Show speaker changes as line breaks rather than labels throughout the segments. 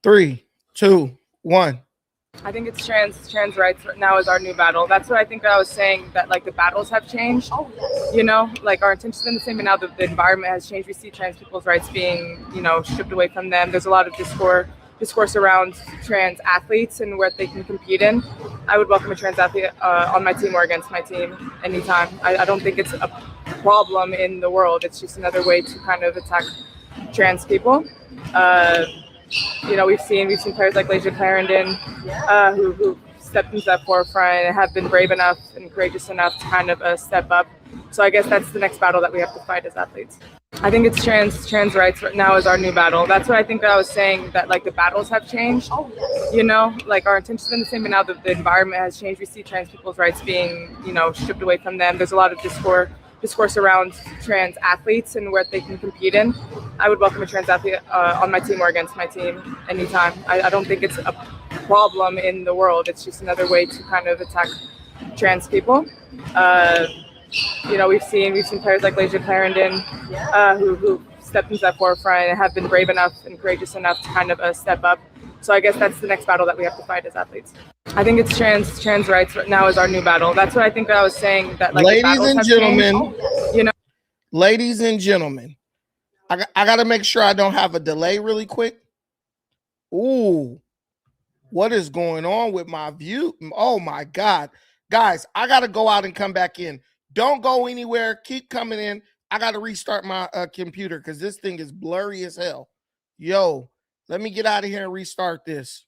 Three, two, one.
I think it's trans rights now is our new battle. That's what I think I was saying, that like the battles have changed. Like our intentions have been the same, but now the environment has changed. We see trans people's rights being, stripped away from them. There's a lot of discourse around trans athletes and what they can compete in. I would welcome a trans athlete on my team or against my team anytime. I don't think it's a problem in the world. It's just another way to kind of attack trans people. We've seen players like Lasia Clarendon who stepped into that forefront and have been brave enough and courageous enough to kind of step up. So I guess that's the next battle that we have to fight as athletes. I think it's trans rights now is our new battle. That's what I think I was saying, that like the battles have changed. Like our intentions have been the same, but now the environment has changed. We see trans people's rights being, stripped away from them. There's a lot of discourse around trans athletes and what they can compete in. I would welcome a trans athlete on my team or against my team anytime. I don't think it's a problem in the world. It's just another way to kind of attack trans people. We've seen players like Lasia Clarendon who stepped into that forefront and have been brave enough and courageous enough to kind of step up. So I guess that's the next battle that we have to fight as athletes. I think it's trans rights now is our new battle. That's what I think I was saying, that like
ladies and gentlemen, ladies and gentlemen, I got to make sure I don't have a delay really quick. Ooh, what is going on with my view? Oh my God. Guys, I got to go out and come back in. Don't go anywhere. Keep coming in. I got to restart my computer because this thing is blurry as hell. Yo, let me get out of here and restart this.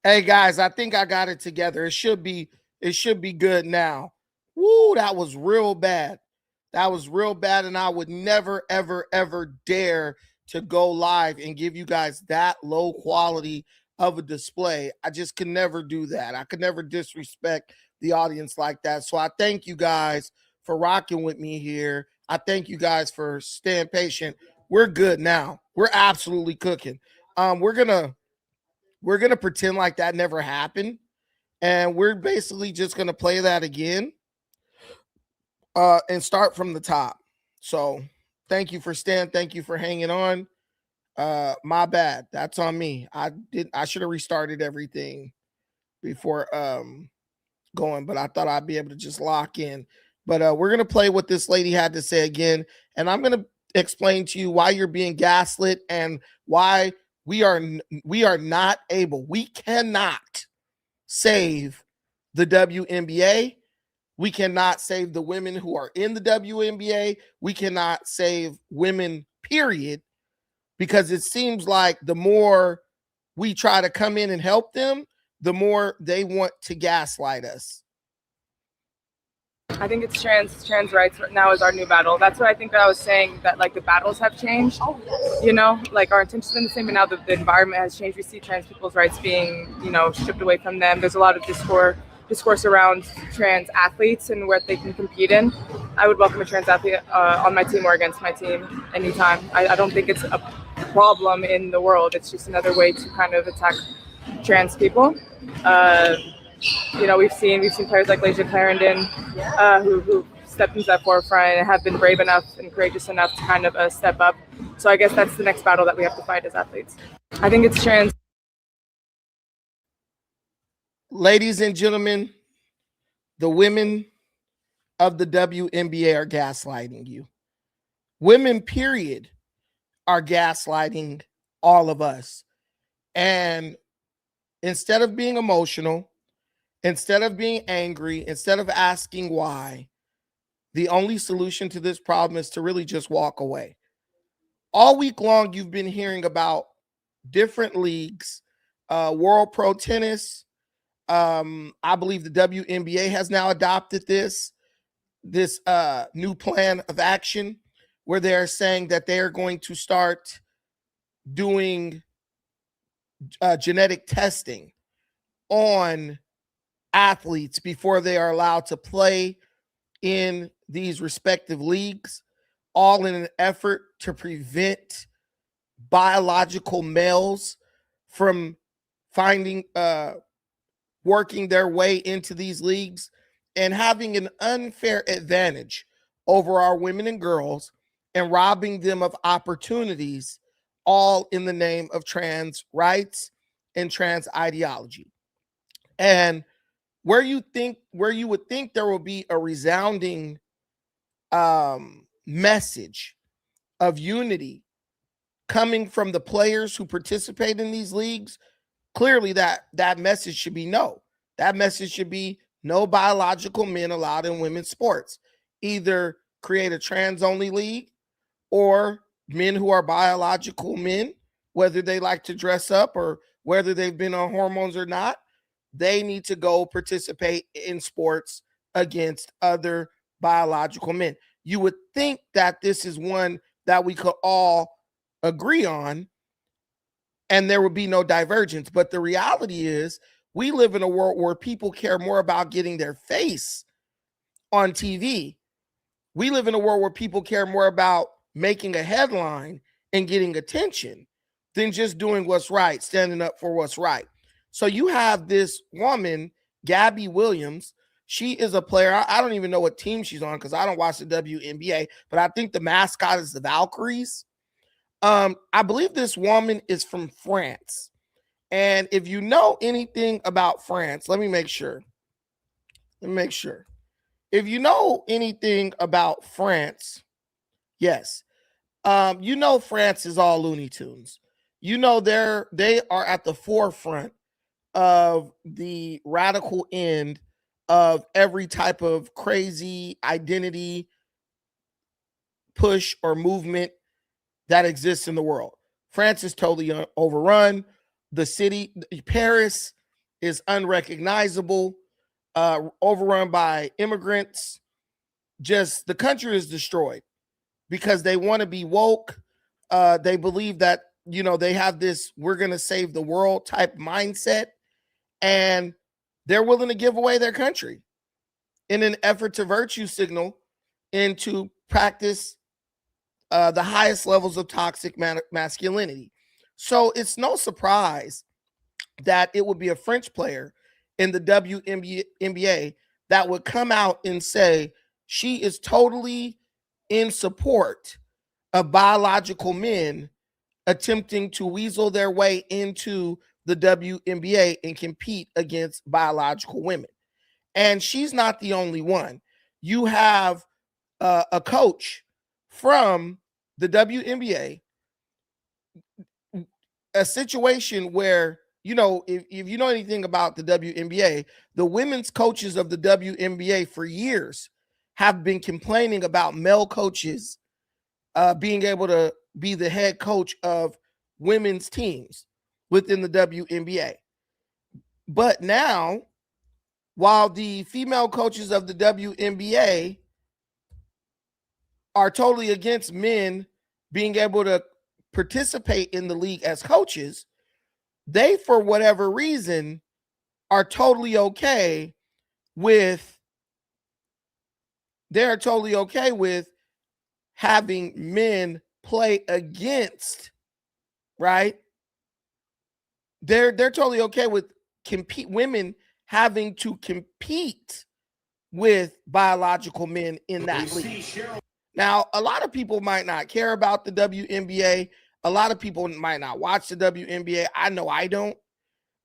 Hey guys, I think I got it together. It should be good now. Woo, that was real bad. That was real bad, and I would never, ever, ever dare to go live and give you guys that low quality of a display. I just could never do that. I could never disrespect the audience like that. So I thank you guys for rocking with me here. I thank you guys for staying patient. We're good now. We're absolutely cooking. We're gonna pretend like that never happened, and we're basically just gonna play that again and start from the top. So thank you for staying. Thank you for hanging on. My bad. That's on me. I should have restarted everything before going, but I thought I'd be able to just lock in. But we're gonna play what this lady had to say again, and I'm gonna explain to you why you're being gaslit and why we are not able. We cannot save the WNBA. We cannot save the women who are in the WNBA. We cannot save women, period, because it seems like the more we try to come in and help them, the more they want to gaslight us?
I think it's trans rights now is our new battle. That's what I think that I was saying, that like the battles have changed. You know, like our intentions been the same, but now the environment has changed. We see trans people's rights being, you know, stripped away from them. There's a lot of discourse around trans athletes and what they can compete in. I would welcome a trans athlete on my team or against my team anytime. I don't think it's a problem in the world. It's just another way to kind of attack trans people. You know, we've seen players like Lasia Clarendon who stepped into that forefront and have been brave enough and courageous enough to kind of step up. So I guess that's the next battle that we have to fight as athletes. I think it's trans.
Ladies and gentlemen, the women of the WNBA are gaslighting you. Women, period, are gaslighting all of us. And instead of being emotional, instead of being angry, instead of asking why, the only solution to this problem is to really just walk away. All week long, you've been hearing about different leagues, World Pro Tennis. I believe the WNBA has now adopted this new plan of action where they're saying that they are going to start doing genetic testing on athletes before they are allowed to play in these respective leagues, all in an effort to prevent biological males from finding working their way into these leagues and having an unfair advantage over our women and girls and robbing them of opportunities, all in the name of trans rights and trans ideology. And where you would think there will be a resounding message of unity coming from the players who participate in these leagues, clearly that message should be no. That message should be no biological men allowed in women's sports. Either create a trans-only league, or men who are biological men, whether they like to dress up or whether they've been on hormones or not, they need to go participate in sports against other biological men. You would think that this is one that we could all agree on and there would be no divergence. But the reality is we live in a world where people care more about getting their face on TV. We live in a world where people care more about making a headline and getting attention than just doing what's right, standing up for what's right. So you have this woman, Gabby Williams. She is a player. I don't even know what team she's on because I don't watch the WNBA, but I think the mascot is the Valkyries. I believe this woman is from France. And if you know anything about France, let me make sure. If you know anything about France, yes. You know France is all Looney Tunes. You know they are at the forefront of the radical end of every type of crazy identity push or movement that exists in the world. France is totally overrun. The city, Paris, is unrecognizable, overrun by immigrants. Just the country is destroyed because they want to be woke. They believe that, you know, they have this "we're going to save the world" type mindset, and they're willing to give away their country in an effort to virtue signal and to practice the highest levels of toxic masculinity. So it's no surprise that it would be a French player in the WNBA that would come out and say she is totally in support of biological men attempting to weasel their way into the WNBA and compete against biological women. And she's not the only one. You have a coach from the WNBA, a situation where, you know, if you know anything about the WNBA, the women's coaches of the WNBA for years have been complaining about male coaches being able to be the head coach of women's teams within the WNBA. But now, while the female coaches of the WNBA are totally against men being able to participate in the league as coaches, they, for whatever reason, are totally okay with having men play against, right? They're totally okay with women having to compete with biological men in that league. Now, a lot of people might not care about the WNBA. A lot of people might not watch the WNBA. I know I don't.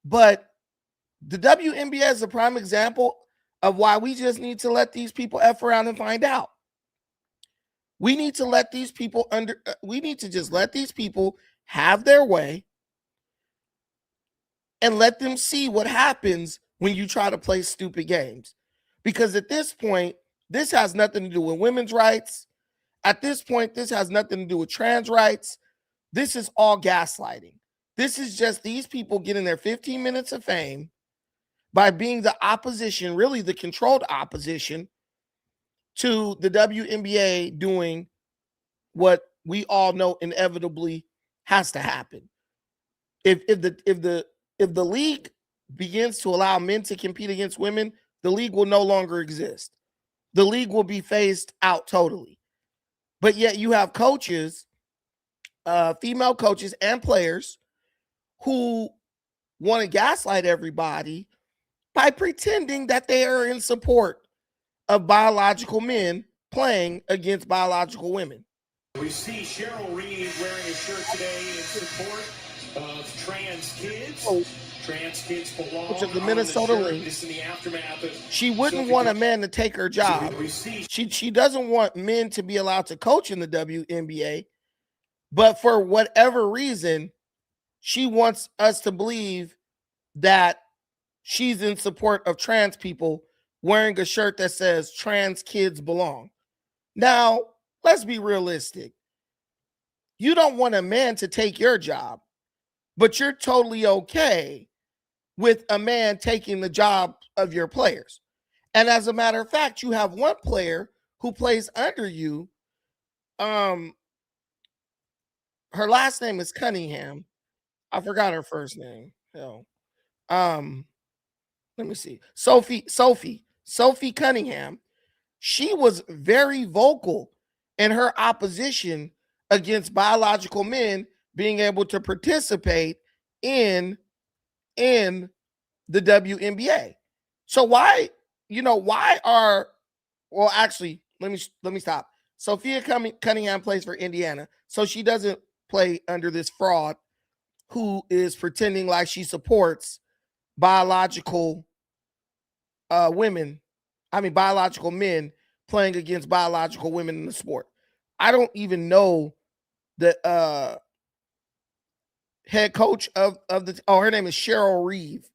But the WNBA is a prime example of why we just need to let these people F around and find out. We need to let these people we need to just let these people have their way and let them see what happens when you try to play stupid games. Because at this point, this has nothing to do with women's rights. At this point, this has nothing to do with trans rights. This is all gaslighting. This is just these people getting their 15 minutes of fame by being the opposition, really the controlled opposition to the WNBA doing what we all know inevitably has to happen. If the league begins to allow men to compete against women, the league will no longer exist. The league will be phased out totally. But yet you have coaches, female coaches and players who want to gaslight everybody by pretending that they are in support of biological men playing against biological women.
We see Cheryl Reed wearing a shirt today in support of trans kids. Trans kids belong.
Which of the Minnesota Lynx.
This in the aftermath of
she wouldn't want a man to take her job. She doesn't want men to be allowed to coach in the WNBA, but for whatever reason, she wants us to believe that she's in support of trans people wearing a shirt that says trans kids belong. Now, let's be realistic. You don't want a man to take your job, but you're totally okay with a man taking the job of your players. And as a matter of fact, you have one player who plays under you. Her last name is Cunningham. I forgot her first name. Hell. Let me see. Sophie Cunningham. She was very vocal in her opposition against biological men being able to participate in the WNBA. So why actually, let me stop. Sophia Cunningham plays for Indiana. So she doesn't play under this fraud who is pretending like she supports biological biological men playing against biological women in the sport. I don't even know the head coach of the her name is Cheryl Reeve.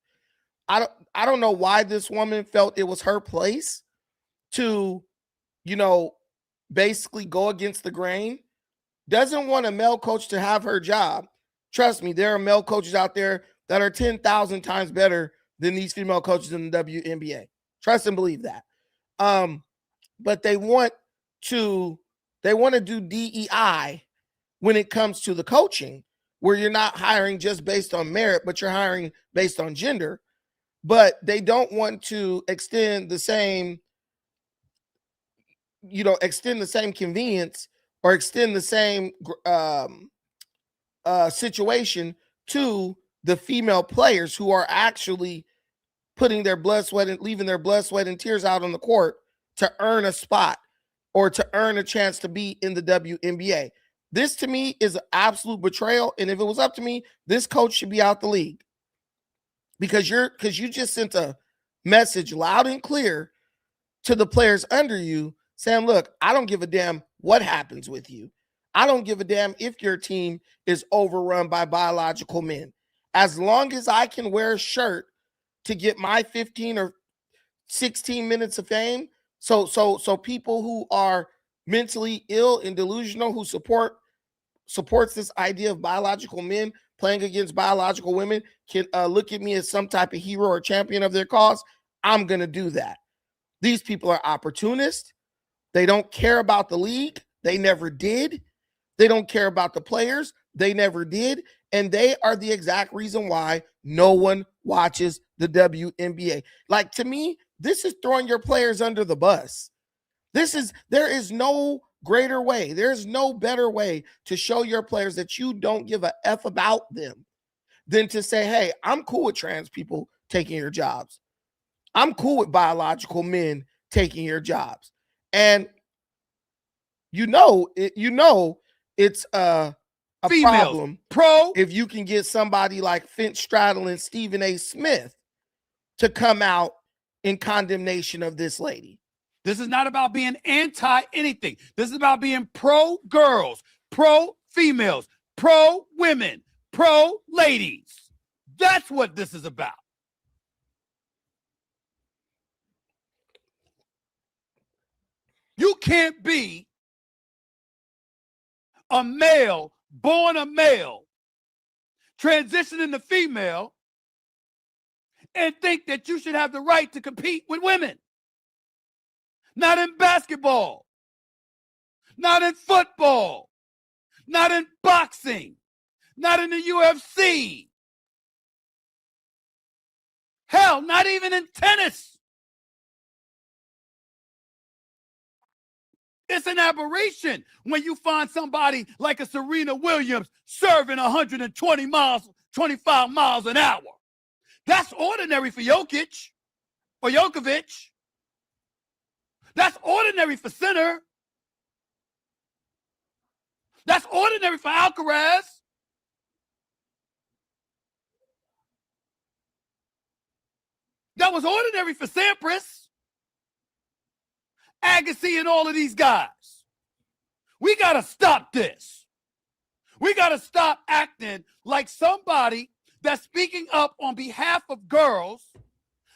I don't know why this woman felt it was her place to, basically go against the grain. Doesn't want a male coach to have her job. Trust me, there are male coaches out there that are 10,000 times better than these female coaches in the WNBA. Trust and believe that. But they want to do DEI when it comes to the coaching, where you're not hiring just based on merit, but you're hiring based on gender. But they don't want to extend the same convenience or extend the same situation to the female players who are actually putting their blood, sweat, and leaving their blood, sweat, and tears out on the court to earn a spot or to earn a chance to be in the WNBA. This to me is an absolute betrayal. And if it was up to me, this coach should be out the league. Because you just sent a message loud and clear to the players under you saying, look, I don't give a damn what happens with you. I don't give a damn if your team is overrun by biological men. As long as I can wear a shirt to get my 15 or 16 minutes of fame, so people who are mentally ill and delusional who supports this idea of biological men playing against biological women can look at me as some type of hero or champion of their cause, I'm going to do that. These people are opportunists. They don't care about the league. They never did. They don't care about the players. They never did. And they are the exact reason why no one watches the WNBA. Like, to me, this is throwing your players under the bus. There is no greater way. There's no better way to show your players that you don't give a F about them than to say, hey, I'm cool with trans people taking your jobs. I'm cool with biological men taking your jobs. And it's a
Females,
problem if you can get somebody like Finch Straddle and Stephen A. Smith to come out in condemnation of this lady.
This is not about being anti anything. This is about being pro girls, pro females, pro women, pro ladies. That's what this is about. You can't be a male, born a male, transitioning to female, and think that you should have the right to compete with women. Not in basketball, not in football, not in boxing, not in the UFC. Hell, not even in tennis. It's an aberration when you find somebody like a Serena Williams serving 120 miles, 25 miles an hour. That's ordinary for Jokic or Jokovic. That's ordinary for Sinner. That's ordinary for Alcaraz. That was ordinary for Sampras, Agassi, and all of these guys. We got to stop this. We got to stop acting like somebody that's speaking up on behalf of girls,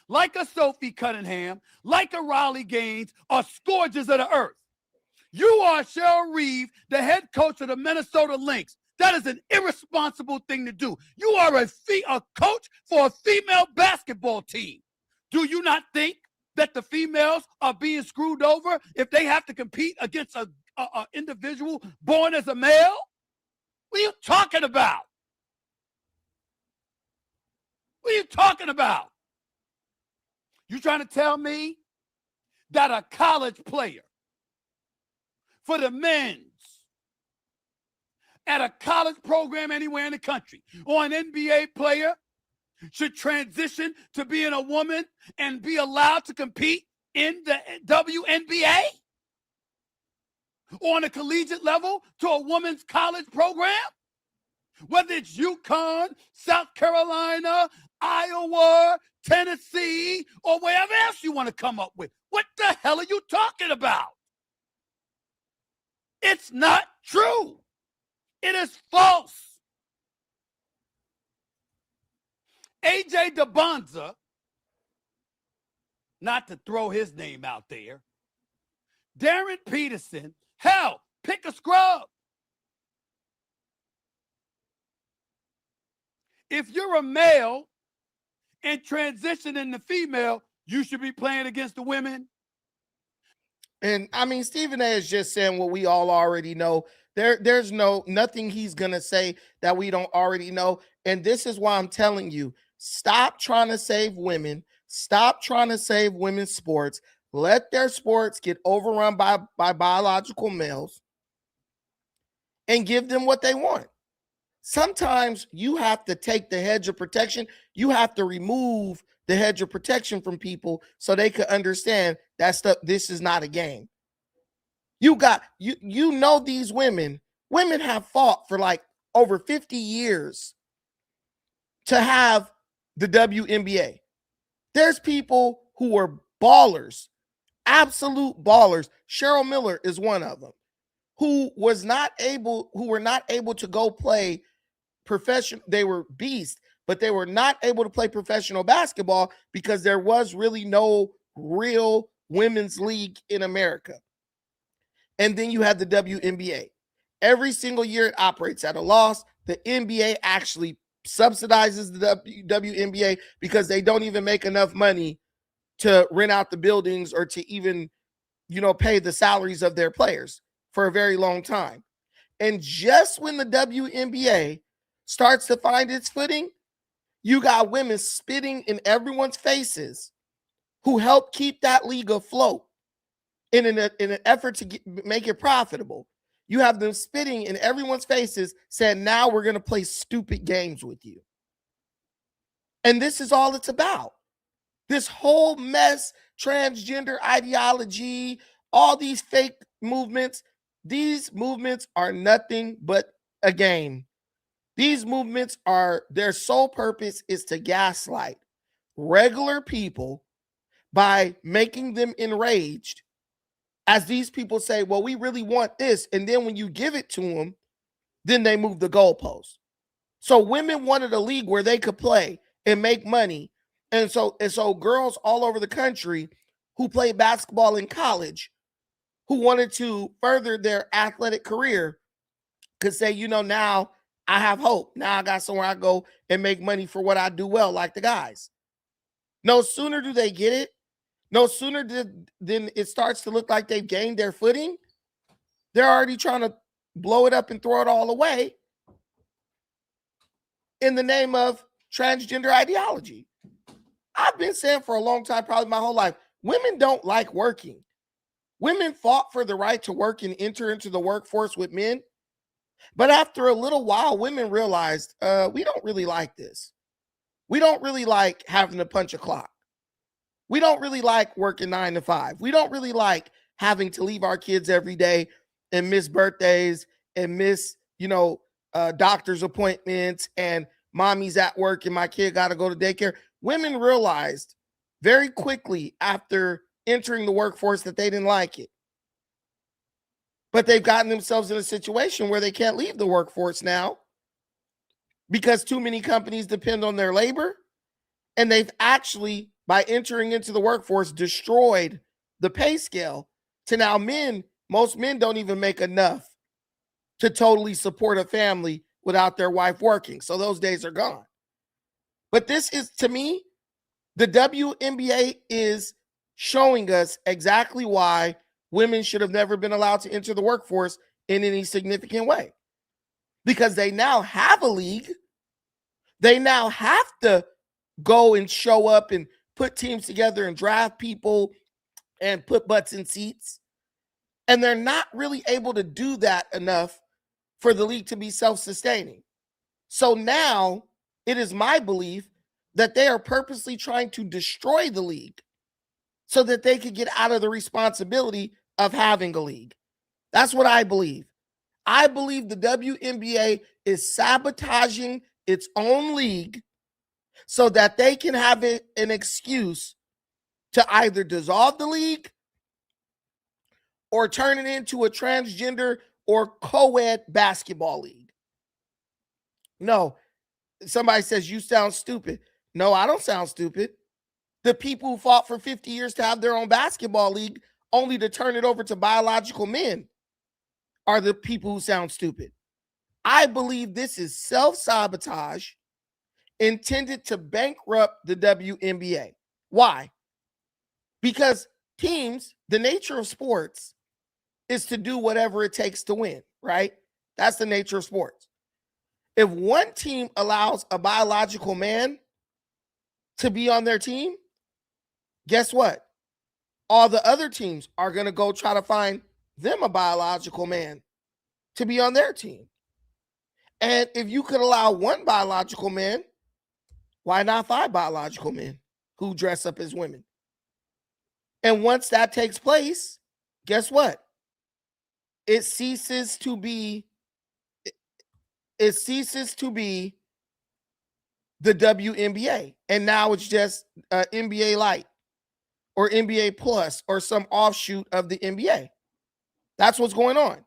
like a Sophie Cunningham, like a Riley Gaines, are scourges of the earth. You are Cheryl Reeve, the head coach of the Minnesota Lynx. That is an irresponsible thing to do. You are a coach for a female basketball team. Do you not think that the females are being screwed over if they have to compete against an individual born as a male? What are you talking about? What are you talking about? You trying to tell me that a college player for the men's at a college program anywhere in the country or an NBA player should transition to being a woman and be allowed to compete in the WNBA? Or on a collegiate level to a women's college program? Whether it's UConn, South Carolina, Iowa, Tennessee, or wherever else you want to come up with. What the hell are you talking about? It's not true. It is false. AJ DeBonza, not to throw his name out there, Darren Peterson, hell, pick a scrub. If you're a male and transitioning to female, you should be playing against the women.
And I mean, Stephen A is just saying what we all already know. There's nothing he's going to say that we don't already know. And this is why I'm telling you, stop trying to save women. Stop trying to save women's sports. Let their sports get overrun by biological males and give them what they want. Sometimes you have to take the hedge of protection. You have to remove the hedge of protection from people so they can understand that stuff. This is not a game. You know these women have fought for like over 50 years to have the WNBA. There's people who are ballers, absolute ballers. Cheryl Miller is one of them, who were not able to go play professional. They were beasts, but they were not able to play professional basketball because there was really no real women's league in America. And then you have the WNBA. Every single year it operates at a loss. The NBA actually subsidizes the WNBA because they don't even make enough money to rent out the buildings or to even, pay the salaries of their players for a very long time. And just when the WNBA starts to find its footing, you got women spitting in everyone's faces who help keep that league afloat in an effort to make it profitable. You have them spitting in everyone's faces saying, now we're going to play stupid games with you. And this is all it's about. This whole mess, transgender ideology, all these fake movements, these movements are nothing but a game. These movements their sole purpose is to gaslight regular people by making them enraged as these people say, well, we really want this. And then when you give it to them, then they move the goalposts. So women wanted a league where they could play and make money. And so girls all over the country who played basketball in college, who wanted to further their athletic career, could say, now I have hope. Now I got somewhere I go and make money for what I do well, like the guys. No sooner do they get it, no sooner than it starts to look like they've gained their footing, they're already trying to blow it up and throw it all away in the name of transgender ideology. I've been saying for a long time, probably my whole life, women don't like working. Women fought for the right to work and enter into the workforce with men. But after a little while, women realized, we don't really like this. We don't really like having to punch a clock. We don't really like working 9 to 5. We don't really like having to leave our kids every day and miss birthdays and miss, doctor's appointments, and mommy's at work and my kid got to go to daycare. Women realized very quickly after entering the workforce that they didn't like it. But they've gotten themselves in a situation where they can't leave the workforce now because too many companies depend on their labor. And they've actually, by entering into the workforce, destroyed the pay scale to now most men don't even make enough to totally support a family without their wife working. So those days are gone. But this is, to me, the WNBA is showing us exactly why women should have never been allowed to enter the workforce in any significant way. Because they now have a league. They now have to go and show up and put teams together and draft people and put butts in seats. And they're not really able to do that enough for the league to be self-sustaining. So now it is my belief that they are purposely trying to destroy the league so that they could get out of the responsibility of having a league. That's what I believe. I believe the WNBA is sabotaging its own league so that they can have an excuse to either dissolve the league or turn it into a transgender or co-ed basketball league. No, somebody says you sound stupid. No, I don't sound stupid. The people who fought for 50 years to have their own basketball league only to turn it over to biological men are the people who sound stupid. I believe this is self-sabotage intended to bankrupt the WNBA. Why? Because teams, the nature of sports is to do whatever it takes to win, right? That's the nature of sports. If one team allows a biological man to be on their team, guess what? All the other teams are going to go try to find them a biological man to be on their team. And if you could allow one biological man, why not 5 biological men who dress up as women? And once that takes place, guess what? It ceases to be the WNBA. And now it's just NBA Light or NBA Plus or some offshoot of the NBA. That's what's going on.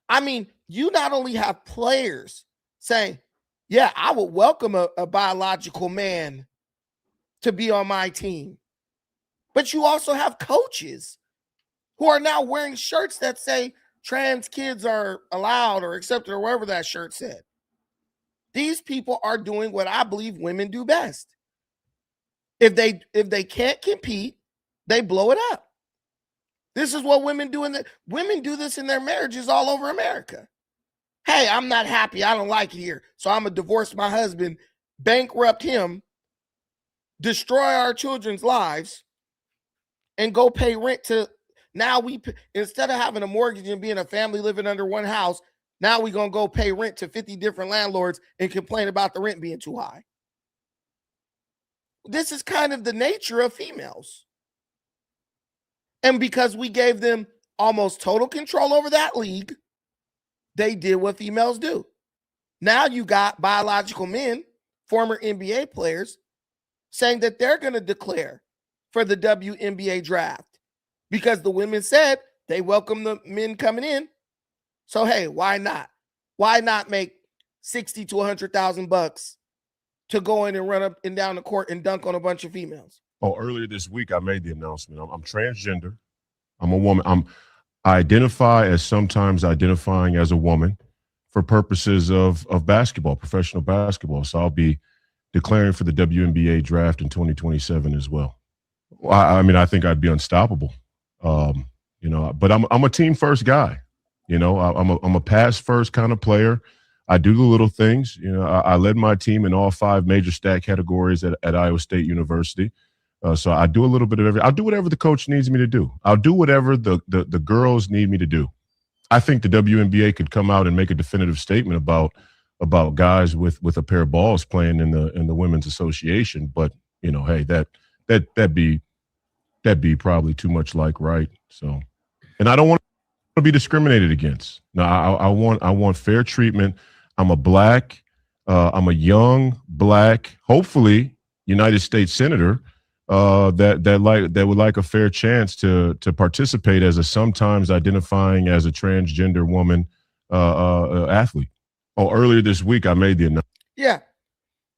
I mean, you not only have players saying, yeah, I would welcome a biological man to be on my team, but you also have coaches who are now wearing shirts that say trans kids are allowed or accepted or whatever that shirt said. These people are doing what I believe women do best. If they can't compete, they blow it up. This is what women do women do this in their marriages all over America. Hey, I'm not happy. I don't like it here. So I'm going to divorce my husband, bankrupt him, destroy our children's lives, and go pay rent to now instead of having a mortgage and being a family living under one house, now we're going to go pay rent to 50 different landlords and complain about the rent being too high. This is kind of the nature of females. And because we gave them almost total control over that league, they did what females do. Now you got biological men, former NBA players, saying that they're going to declare for the WNBA draft because the women said they welcome the men coming in. So, hey, why not? Why not make 60 to 100,000 bucks to go in and run up and down the court and dunk on a bunch of females?
Oh, earlier this week, I made the announcement. I'm transgender. I'm a woman. I identify as sometimes identifying as a woman for purposes of basketball, professional basketball. So I'll be declaring for the WNBA draft in 2027 as well. I mean, I think I'd be unstoppable, but I'm a team first guy. I'm a pass first kind of player. I do the little things. I led my team in all 5 major stat categories at Iowa State University. So I do a little bit of everything. I'll do whatever the coach needs me to do. I'll do whatever the girls need me to do. I think the WNBA could come out and make a definitive statement about guys with a pair of balls playing in the women's association. But hey, that'd be probably too much like right. So, and I don't want to be discriminated against. No, I want fair treatment. I'm a black, I'm a young black, hopefully United States senator that would like a fair chance to participate as a sometimes identifying as a transgender woman athlete. Oh, earlier this week I made the announcement.
Yeah.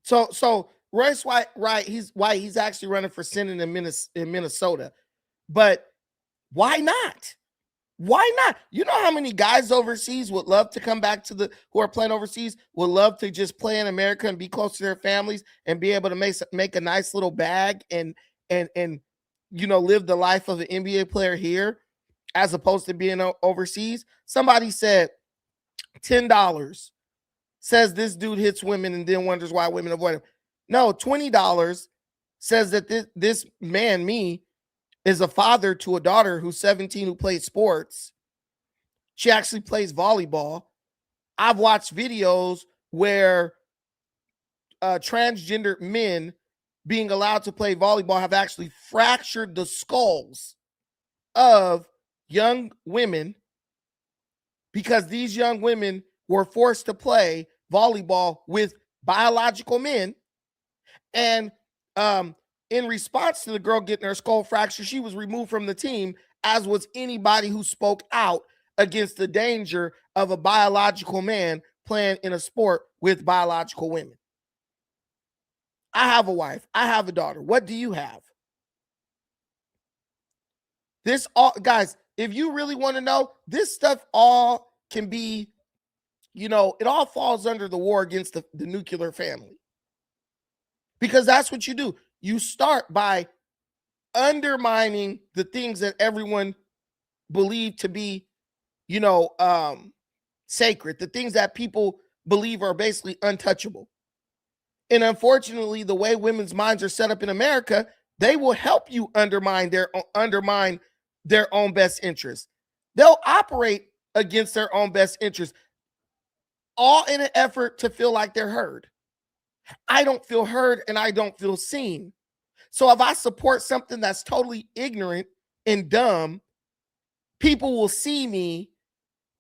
So Royce White, he's actually running for Senate in Minnesota. But why not? Why not? You know how many guys overseas would love to come back who are playing overseas, would love to just play in America and be close to their families and be able to make a nice little bag and live the life of an NBA player here as opposed to being overseas. Somebody said $10 says this dude hits women and then wonders why women avoid him. No, $20 says that this man, me, is a father to a daughter who's 17 who plays sports. She actually plays volleyball. I've watched videos where transgender men being allowed to play volleyball have actually fractured the skulls of young women because these young women were forced to play volleyball with biological men. And in response to the girl getting her skull fractured, she was removed from the team, as was anybody who spoke out against the danger of a biological man playing in a sport with biological women. I have a wife. I have a daughter. What do you have? This all, guys, if you really want to know, this stuff all can be, it all falls under the war against the nuclear family. Because that's what you do. You start by undermining the things that everyone believed to be, sacred, the things that people believe are basically untouchable. And unfortunately, the way women's minds are set up in America, they will help you undermine their own best interests. They'll operate against their own best interests, all in an effort to feel like they're heard. I don't feel heard and I don't feel seen. So if I support something that's totally ignorant and dumb, people will see me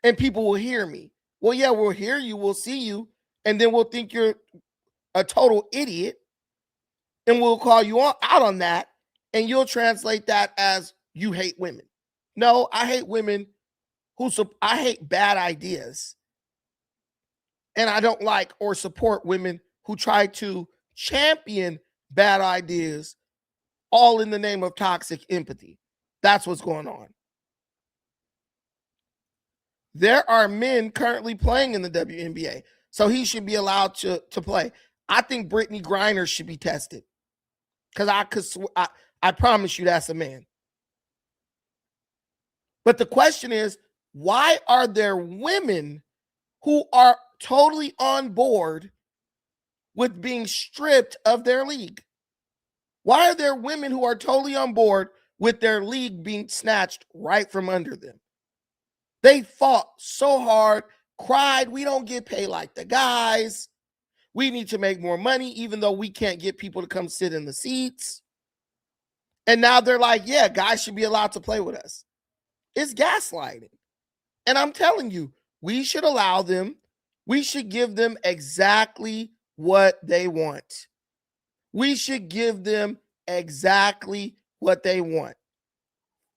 and people will hear me. Well, yeah, we'll hear you, we'll see you, and then we'll think you're a total idiot and we'll call you out on that, and you'll translate that as you hate women. No, I hate women I hate bad ideas. And I don't like or support women who try to champion bad ideas, all in the name of toxic empathy. That's what's going on. There are men currently playing in the WNBA. So he should be allowed to play. I think Brittany Griner should be tested. Because I promise you that's a man. But the question is, why are there women who are totally on board with being stripped of their league? Why are there women who are totally on board with their league being snatched right from under them? They fought so hard, cried, we don't get paid like the guys. We need to make more money, even though we can't get people to come sit in the seats. And now they're like, yeah, guys should be allowed to play with us. It's gaslighting. And I'm telling you, we should allow them. We should give them exactly what they want. We should give them exactly what they want.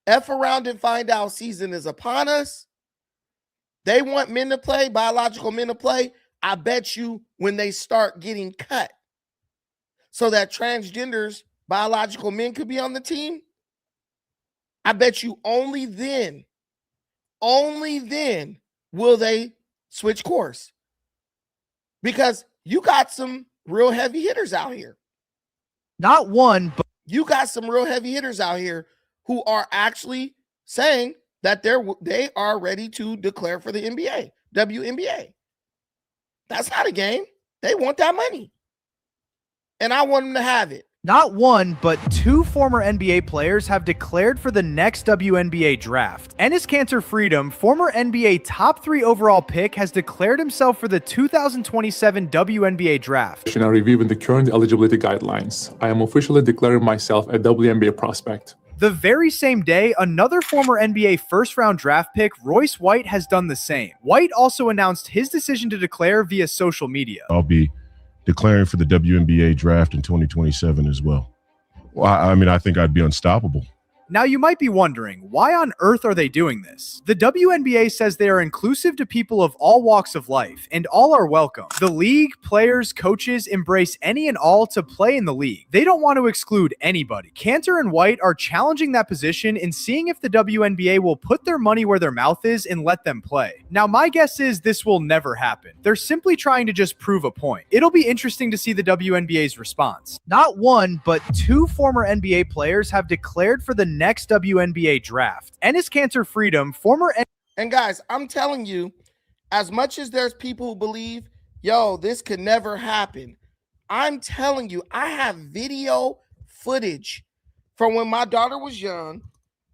F around and find out season is upon us. They want men to play, biological men to play. I bet you when they start getting cut so that transgenders, biological men could be on the team, I bet you only then will they switch course. Because you got some real heavy hitters out here.
Not one, but
you got some real heavy hitters out here who are actually saying that they are ready to declare for the NBA, WNBA. That's not a game. They want that money. And I want them to have it.
not one, but two former NBA players have declared for the next WNBA draft. Enes Kanter Freedom, former NBA top 3 overall pick, has declared himself for the 2027 WNBA draft.
Now reviewing the current eligibility guidelines, I am officially declaring myself a WNBA prospect.
The very same day, another former NBA first-round draft pick, Royce White, has done the same. White also announced his decision to declare via social media.
I'll be declaring for the WNBA draft in 2027 as well. Well, I mean, I think I'd be unstoppable.
Now you might be wondering, why on earth are they doing this? The WNBA says they are inclusive to people of all walks of life, and all are welcome. The league, players, coaches embrace any and all to play in the league. They don't want to exclude anybody. Kanter and White are challenging that position and seeing if the WNBA will put their money where their mouth is and let them play. Now my guess is this will never happen. They're simply trying to just prove a point. It'll be interesting to see the WNBA's response. Not one, but two former NBA players have declared for the next WNBA draft. Enes Kanter Freedom, former...
And guys, I'm telling you, as much as there's people who believe, yo, this could never happen, I'm telling you, I have video footage from when my daughter was young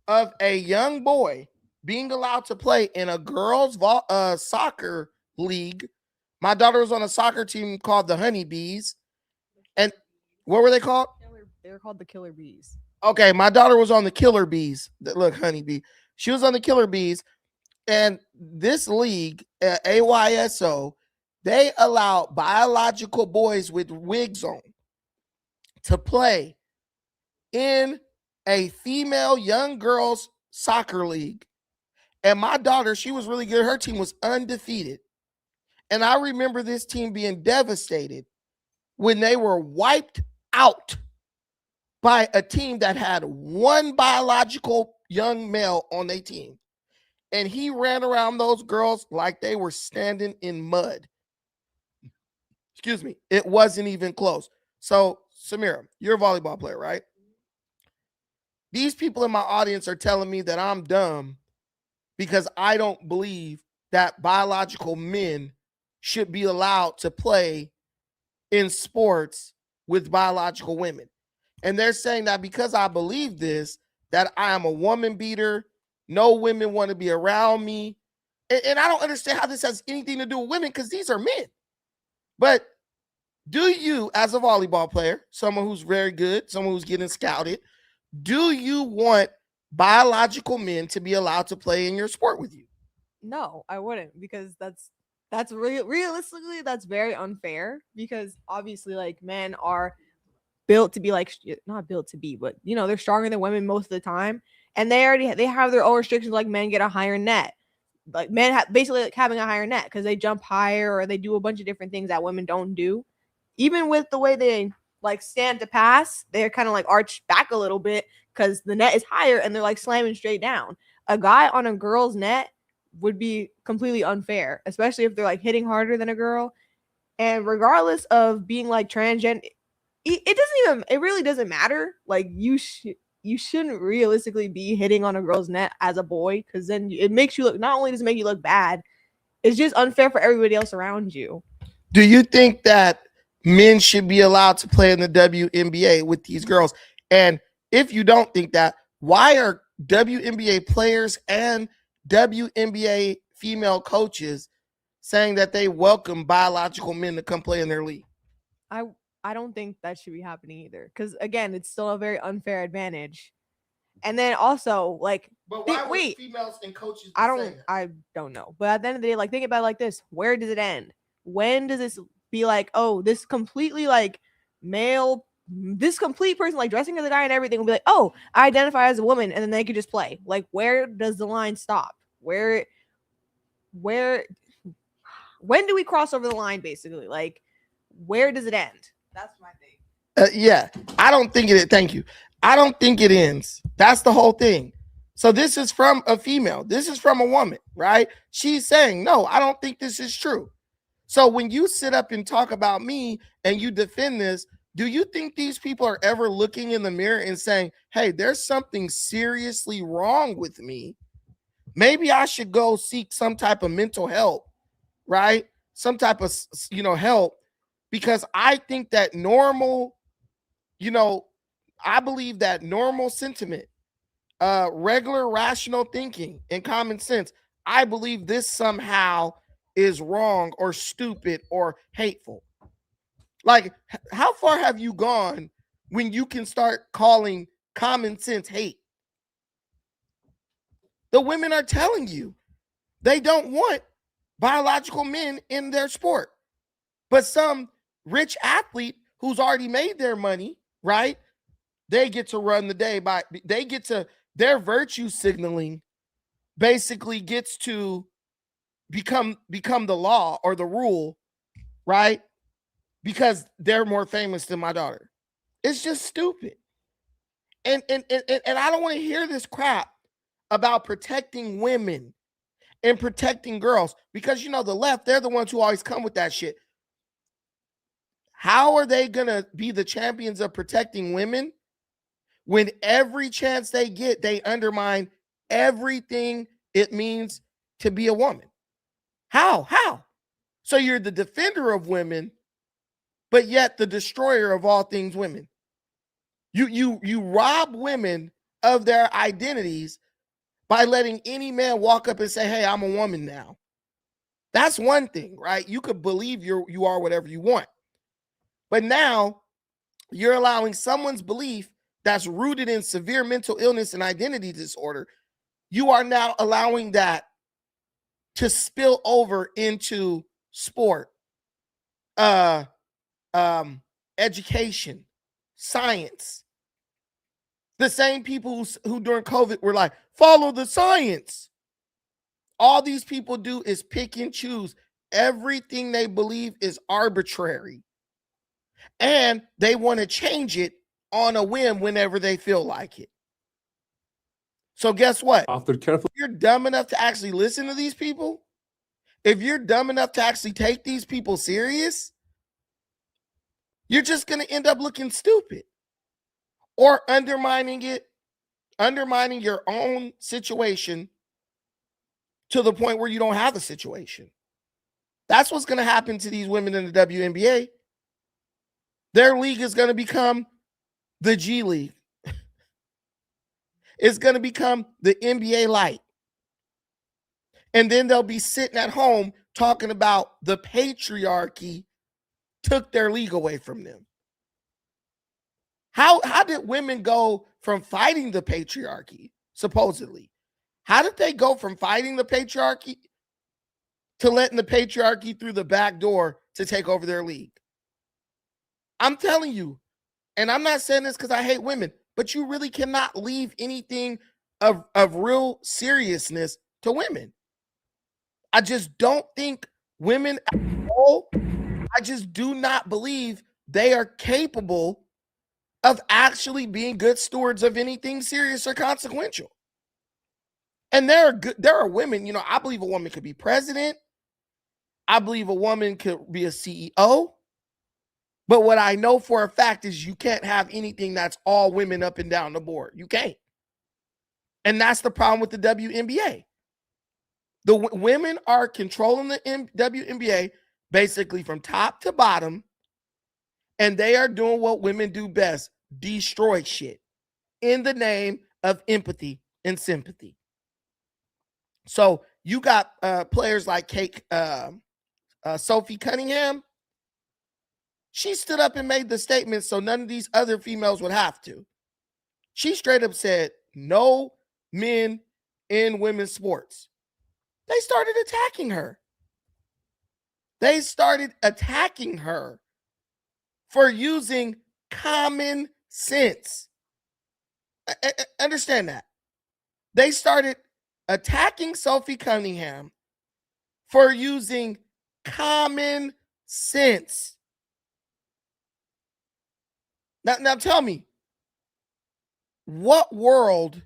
of a young boy being allowed to play in a girls' soccer league. My daughter was on a soccer team called the Honeybees. And what were they called?
They were called the Killer Bees.
Okay, my daughter was on the Killer Bees. Look, Honeybee. She was on the Killer Bees. And this league, AYSO, they allow biological boys with wigs on to play in a female young girls soccer league. And my daughter, she was really good. Her team was undefeated. And I remember this team being devastated when they were wiped out by a team that had one biological young male on their team. And he ran around those girls like they were standing in mud. Excuse me. It wasn't even close. So, Samira, you're a volleyball player, right? These people in my audience are telling me that I'm dumb because I don't believe that biological men should be allowed to play in sports with biological women. And they're saying that because I believe this, that I am a woman beater. No women want to be around me. And I don't understand how this has anything to do with women because these are men. But do you, as a volleyball player, someone who's very good, someone who's getting scouted, do you want biological men to be allowed to play in your sport with you?
No, I wouldn't, because that's realistically, that's very unfair, because obviously, like, men are built to be, like, not built to be, but you know, they're stronger than women most of the time, and they have their own restrictions. Like, men get a higher net, like men basically like having a higher net because they jump higher or they do a bunch of different things that women don't do. Even with the way they like stand to pass, they're kind of like arched back a little bit because the net is higher and they're like slamming straight down. A guy on a girl's net would be completely unfair, especially if they're like hitting harder than a girl.
And regardless of being like transgender, it really doesn't matter. Like you shouldn't realistically be hitting on a girl's net as a boy, because then it makes you look, not only does it make you look bad, it's just unfair for everybody else around you.
Do you think that men should be allowed to play in the WNBA with these girls? And if you don't think that, why are WNBA players and WNBA female coaches saying that they welcome biological men to come play in their league?
I don't think that should be happening either, because again, it's still a very unfair advantage. And then also, like,
but why would females and coaches?
I don't know. But at the end of the day, like, think about it like this: where does it end? When does this be like, oh, this completely like male, this complete person like dressing as a guy and everything will be like, oh, I identify as a woman, and then they could just play? Like, where does the line stop? When do we cross over the line? Basically, like, where does it end? That's my thing.
Yeah, I don't think it. Thank you. I don't think it ends. That's the whole thing. So this is from a female. This is from a woman, right? She's saying, no, I don't think this is true. So when you sit up and talk about me and you defend this, do you think these people are ever looking in the mirror and saying, hey, there's something seriously wrong with me? Maybe I should go seek some type of mental help, right? Some type of, help, because I think that normal, I believe that normal sentiment, regular rational thinking and common sense, I believe this somehow is wrong or stupid or hateful. Like, how far have you gone when you can start calling common sense hate? The women are telling you they don't want biological men in their sport. But some rich athlete who's already made their money, right? They get to run the day their virtue signaling basically gets to become the law or the rule, right? Because they're more famous than my daughter. It's just stupid. And I don't want to hear this crap about protecting women and protecting girls, because the left, they're the ones who always come with that shit. How are they gonna be the champions of protecting women when every chance they get, they undermine everything it means to be a woman? How? So you're the defender of women, but yet the destroyer of all things women. You rob women of their identities by letting any man walk up and say, hey, I'm a woman now. That's one thing, right? You could believe you are whatever you want. But now you're allowing someone's belief that's rooted in severe mental illness and identity disorder. You are now allowing that to spill over into sport, education, science. The same people who during COVID were like, follow the science. All these people do is pick and choose. Everything they believe is arbitrary. And they want to change it on a whim whenever they feel like it. So guess what? If you're dumb enough to actually listen to these people, if you're dumb enough to actually take these people serious, you're just going to end up looking stupid or undermining your own situation to the point where you don't have a situation. That's what's going to happen to these women in the WNBA. Their league is going to become the G League. It's going to become the NBA Light. And then they'll be sitting at home talking about the patriarchy took their league away from them. How did women go from fighting the patriarchy, supposedly? How did they go from fighting the patriarchy to letting the patriarchy through the back door to take over their league? I'm telling you, and I'm not saying this because I hate women, but you really cannot leave anything of real seriousness to women. I just don't think women at all, I just do not believe they are capable of actually being good stewards of anything serious or consequential. And there are women, I believe a woman could be president. I believe a woman could be a CEO. But what I know for a fact is you can't have anything that's all women up and down the board. You can't. And that's the problem with the WNBA. The women are controlling the WNBA basically from top to bottom, and they are doing what women do best, destroy shit in the name of empathy and sympathy. So you got players like Sophie Cunningham. She stood up and made the statement so none of these other females would have to. She straight up said, no men in women's sports. They started attacking her. They started attacking her for using common sense. Understand that. They started attacking Sophie Cunningham for using common sense. Now tell me, in what world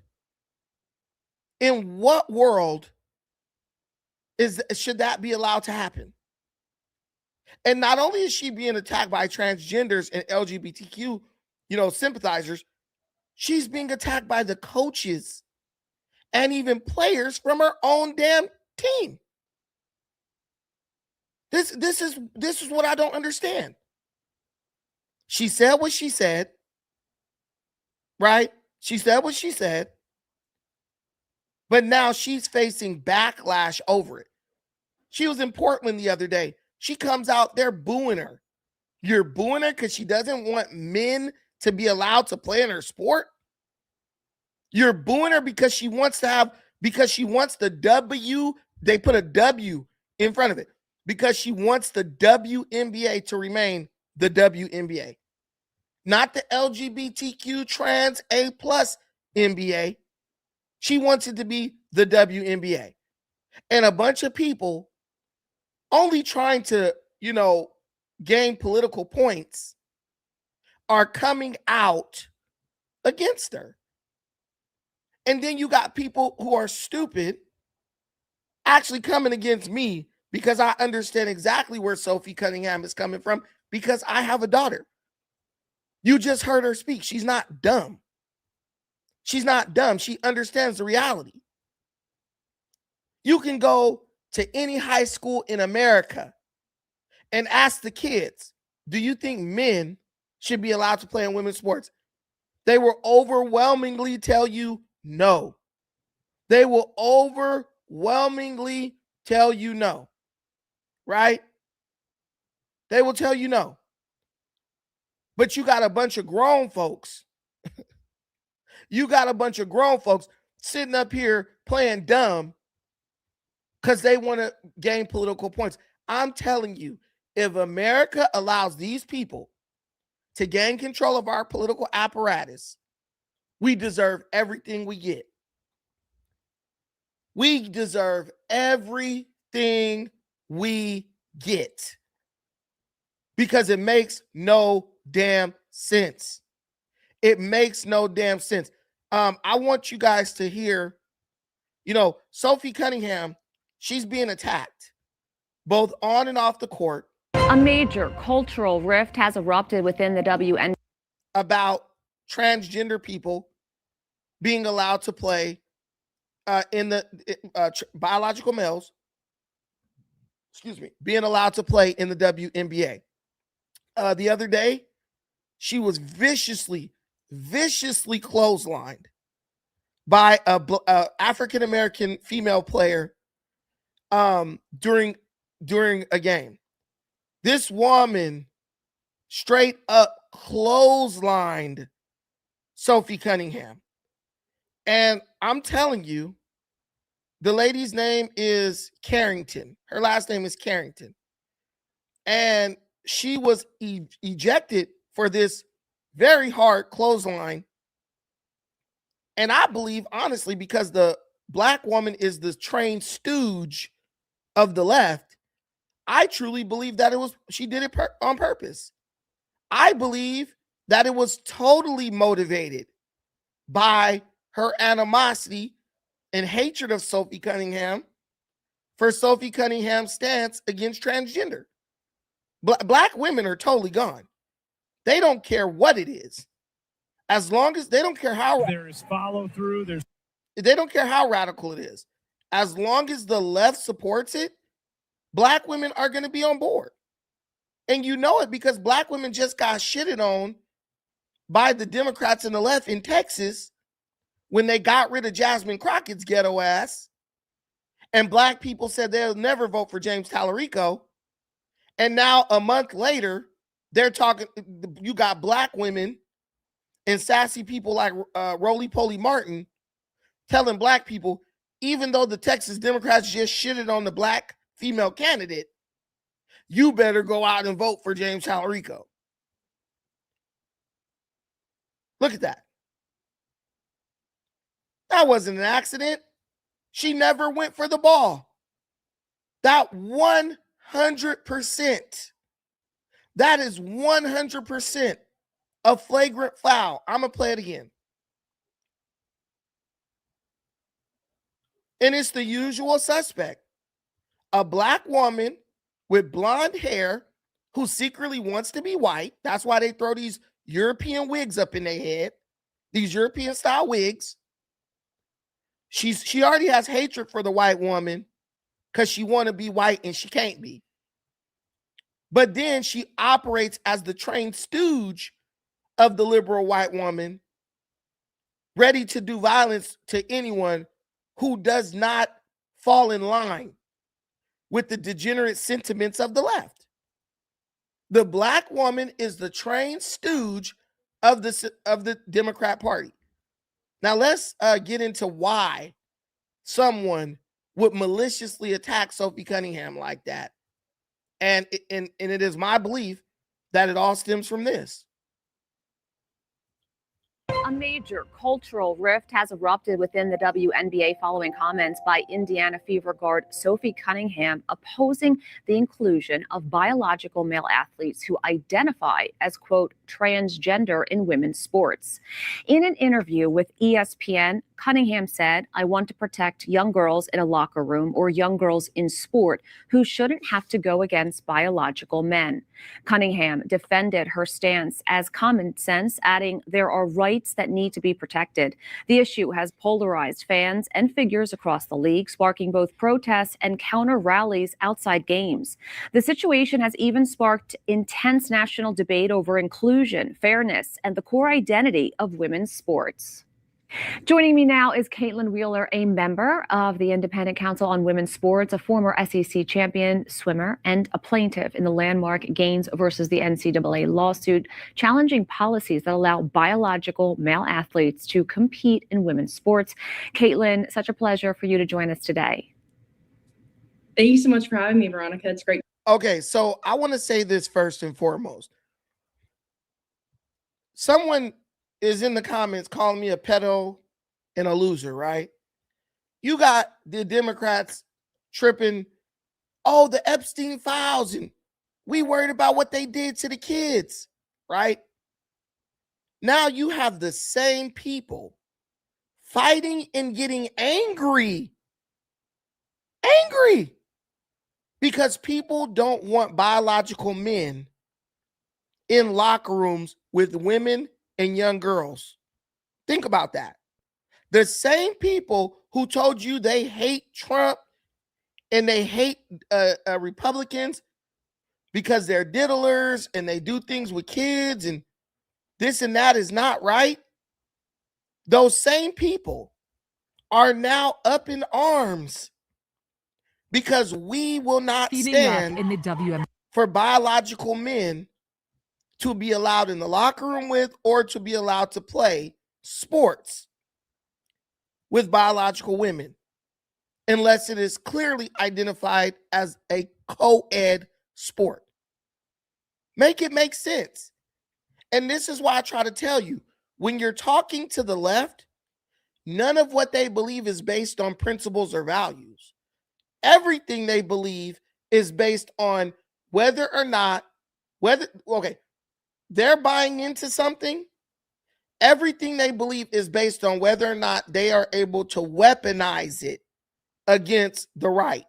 should that be allowed to happen? And not only is she being attacked by transgenders and LGBTQ, sympathizers, she's being attacked by the coaches and even players from her own damn team. This is what I don't understand. She said what she said, right? She said what she said, but now she's facing backlash over it. She was in Portland the other day. She comes out, they're booing her. You're booing her because she doesn't want men to be allowed to play in her sport? You're booing her because she wants the W, they put a W in front of it, because she wants the WNBA to remain the WNBA. Not the LGBTQ trans A+ NBA. She wants it to be the WNBA. And a bunch of people only trying to, gain political points are coming out against her. And then you got people who are stupid actually coming against me because I understand exactly where Sophie Cunningham is coming from, because I have a daughter. You just heard her speak. She's not dumb. She's not dumb. She understands the reality. You can go to any high school in America and ask the kids, do you think men should be allowed to play in women's sports? They will overwhelmingly tell you no. They will overwhelmingly tell you no, right? They will tell you no. But you got a bunch of grown folks. You got a bunch of grown folks sitting up here playing dumb because they want to gain political points. I'm telling you, if America allows these people to gain control of our political apparatus, we deserve everything we get. We deserve everything we get because it makes no damn sense. It makes no damn sense. I want you guys to hear, Sophie Cunningham, she's being attacked both on and off the court.
A major cultural rift has erupted within the WNBA
about transgender people being allowed to play in the biological males, being allowed to play in the WNBA. The other day, she was viciously clotheslined by a African-American female player during a game. This woman straight up clotheslined Sophie Cunningham. And I'm telling you, the lady's name is Carrington. Her last name is Carrington. And she was ejected for this very hard clothesline. And I believe, honestly, because the black woman is the trained stooge of the left, I truly believe that she did it on purpose. I believe that it was totally motivated by her animosity and hatred of Sophie Cunningham for Sophie Cunningham's stance against transgender. Black women are totally gone. They don't care what it is. As long as they don't care how
There's follow through.
they don't care how radical it is. As long as the left supports it, black women are going to be on board. And you know it because black women just got shitted on by the Democrats and the left in Texas when they got rid of Jasmine Crockett's ghetto ass. And black people said they'll never vote for James Tallarico. And now a month later, they're talking, you got black women and sassy people like Roly Poly Martin telling black people, even though the Texas Democrats just shitted on the black female candidate, you better go out and vote for James Tallarico. Look at that. That wasn't an accident. She never went for the ball. That 100%. That is 100% a flagrant foul. I'm going to play it again. And it's the usual suspect. A black woman with blonde hair who secretly wants to be white. That's why they throw these European wigs up in their head. These European style wigs. She already has hatred for the white woman because she want to be white and she can't be. But then she operates as the trained stooge of the liberal white woman, ready to do violence to anyone who does not fall in line with the degenerate sentiments of the left. The black woman is the trained stooge of the Democrat Party. Now let's get into why someone would maliciously attack Sophie Cunningham like that. And it is my belief that it all stems from this.
A major cultural rift has erupted within the WNBA following comments by Indiana Fever guard Sophie Cunningham opposing the inclusion of biological male athletes who identify as, quote, transgender in women's sports. In an interview with ESPN, Cunningham said, "I want to protect young girls in a locker room or young girls in sport who shouldn't have to go against biological men." Cunningham defended her stance as common sense, adding, "There are rights that need to be protected." The issue has polarized fans and figures across the league, sparking both protests and counter rallies outside games. The situation has even sparked intense national debate over inclusion, fairness, and the core identity of women's sports. Joining me now is Caitlin Wheeler, a member of the Independent Council on Women's Sports, a former SEC champion swimmer, and a plaintiff in the landmark Gaines versus the NCAA lawsuit challenging policies that allow biological male athletes to compete in women's sports. Caitlin, such a pleasure for you to join us today.
Thank you so much for having me, Veronica. It's great.
Okay, so I want to say this first and foremost. Someone is in the comments calling me a pedo and a loser, right? You got the Democrats tripping, oh, the Epstein files, and we worried about what they did to the kids, right? Now you have the same people fighting and getting angry because people don't want biological men in locker rooms with women and young girls. Think about that. The same people who told you they hate Trump and they hate Republicans because they're diddlers and they do things with kids and this and that is not right. Those same people are now up in arms because we will not stand
in the WM
for biological men to be allowed in the locker room with or to be allowed to play sports with biological women unless it is clearly identified as a co-ed sport. Make it make sense. And this is why I try to tell you, when you're talking to the left, none of what they believe is based on principles or values. Everything they believe is based on whether or not, they're buying into something. Everything they believe is based on whether or not they are able to weaponize it against the right.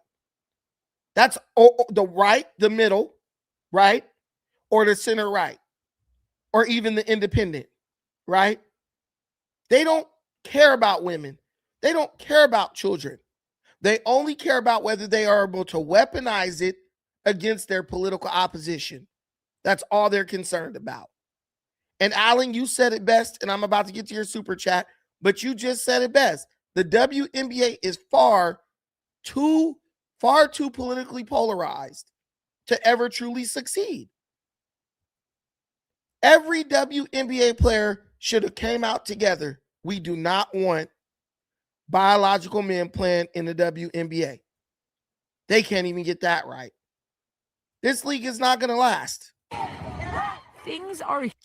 That's the right, the middle, right? Or the center right, or even the independent, right? They don't care about women. They don't care about children. They only care about whether they are able to weaponize it against their political opposition. That's all they're concerned about. And Alan, you said it best, and I'm about to get to your super chat, but you just said it best. The WNBA is far too politically polarized to ever truly succeed. Every WNBA player should have came out together. We do not want biological men playing in the WNBA. They can't even get that right. This league is not going to last.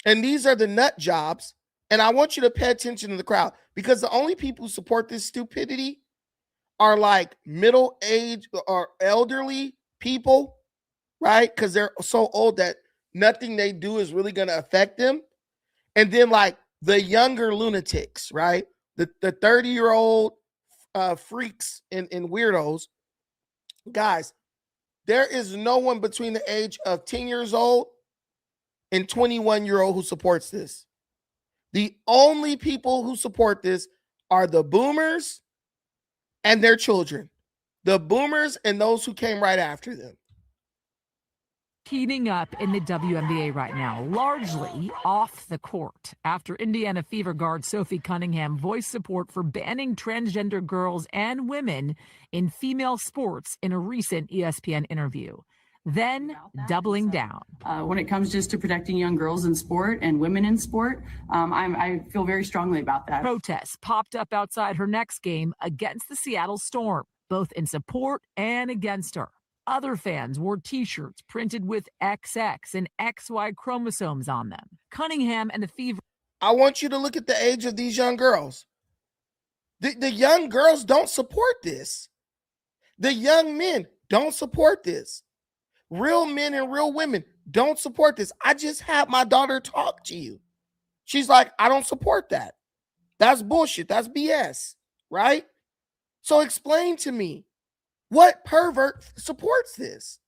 And these are the nut jobs. And I want you to pay attention to the crowd, because the only people who support this stupidity are like middle-aged or elderly people, right? Because they're so old that nothing they do is really going to affect them. And then like the younger lunatics, right? The 30-year-old freaks and weirdos. Guys, there is no one between the age of 10 years old and 21-year-old who supports this. The only people who support this are the boomers and their children. The boomers and those who came right after them.
Heating up in the WNBA right now, largely off the court, after Indiana Fever guard Sophie Cunningham voiced support for banning transgender girls and women in female sports in a recent ESPN interview. Then doubling down.
When it comes just to protecting young girls in sport and women in sport, I feel very strongly about that.
Protests popped up outside her next game against the Seattle Storm, both in support and against her. Other fans wore T-shirts printed with XX and XY chromosomes on them. Cunningham and the Fever.
I want you to look at the age of these young girls. The young girls don't support this. The young men don't support this. Real men and real women don't support this. I just had my daughter talk to you. She's like, I don't support that. That's bullshit. That's BS, right? So explain to me, what pervert supports this?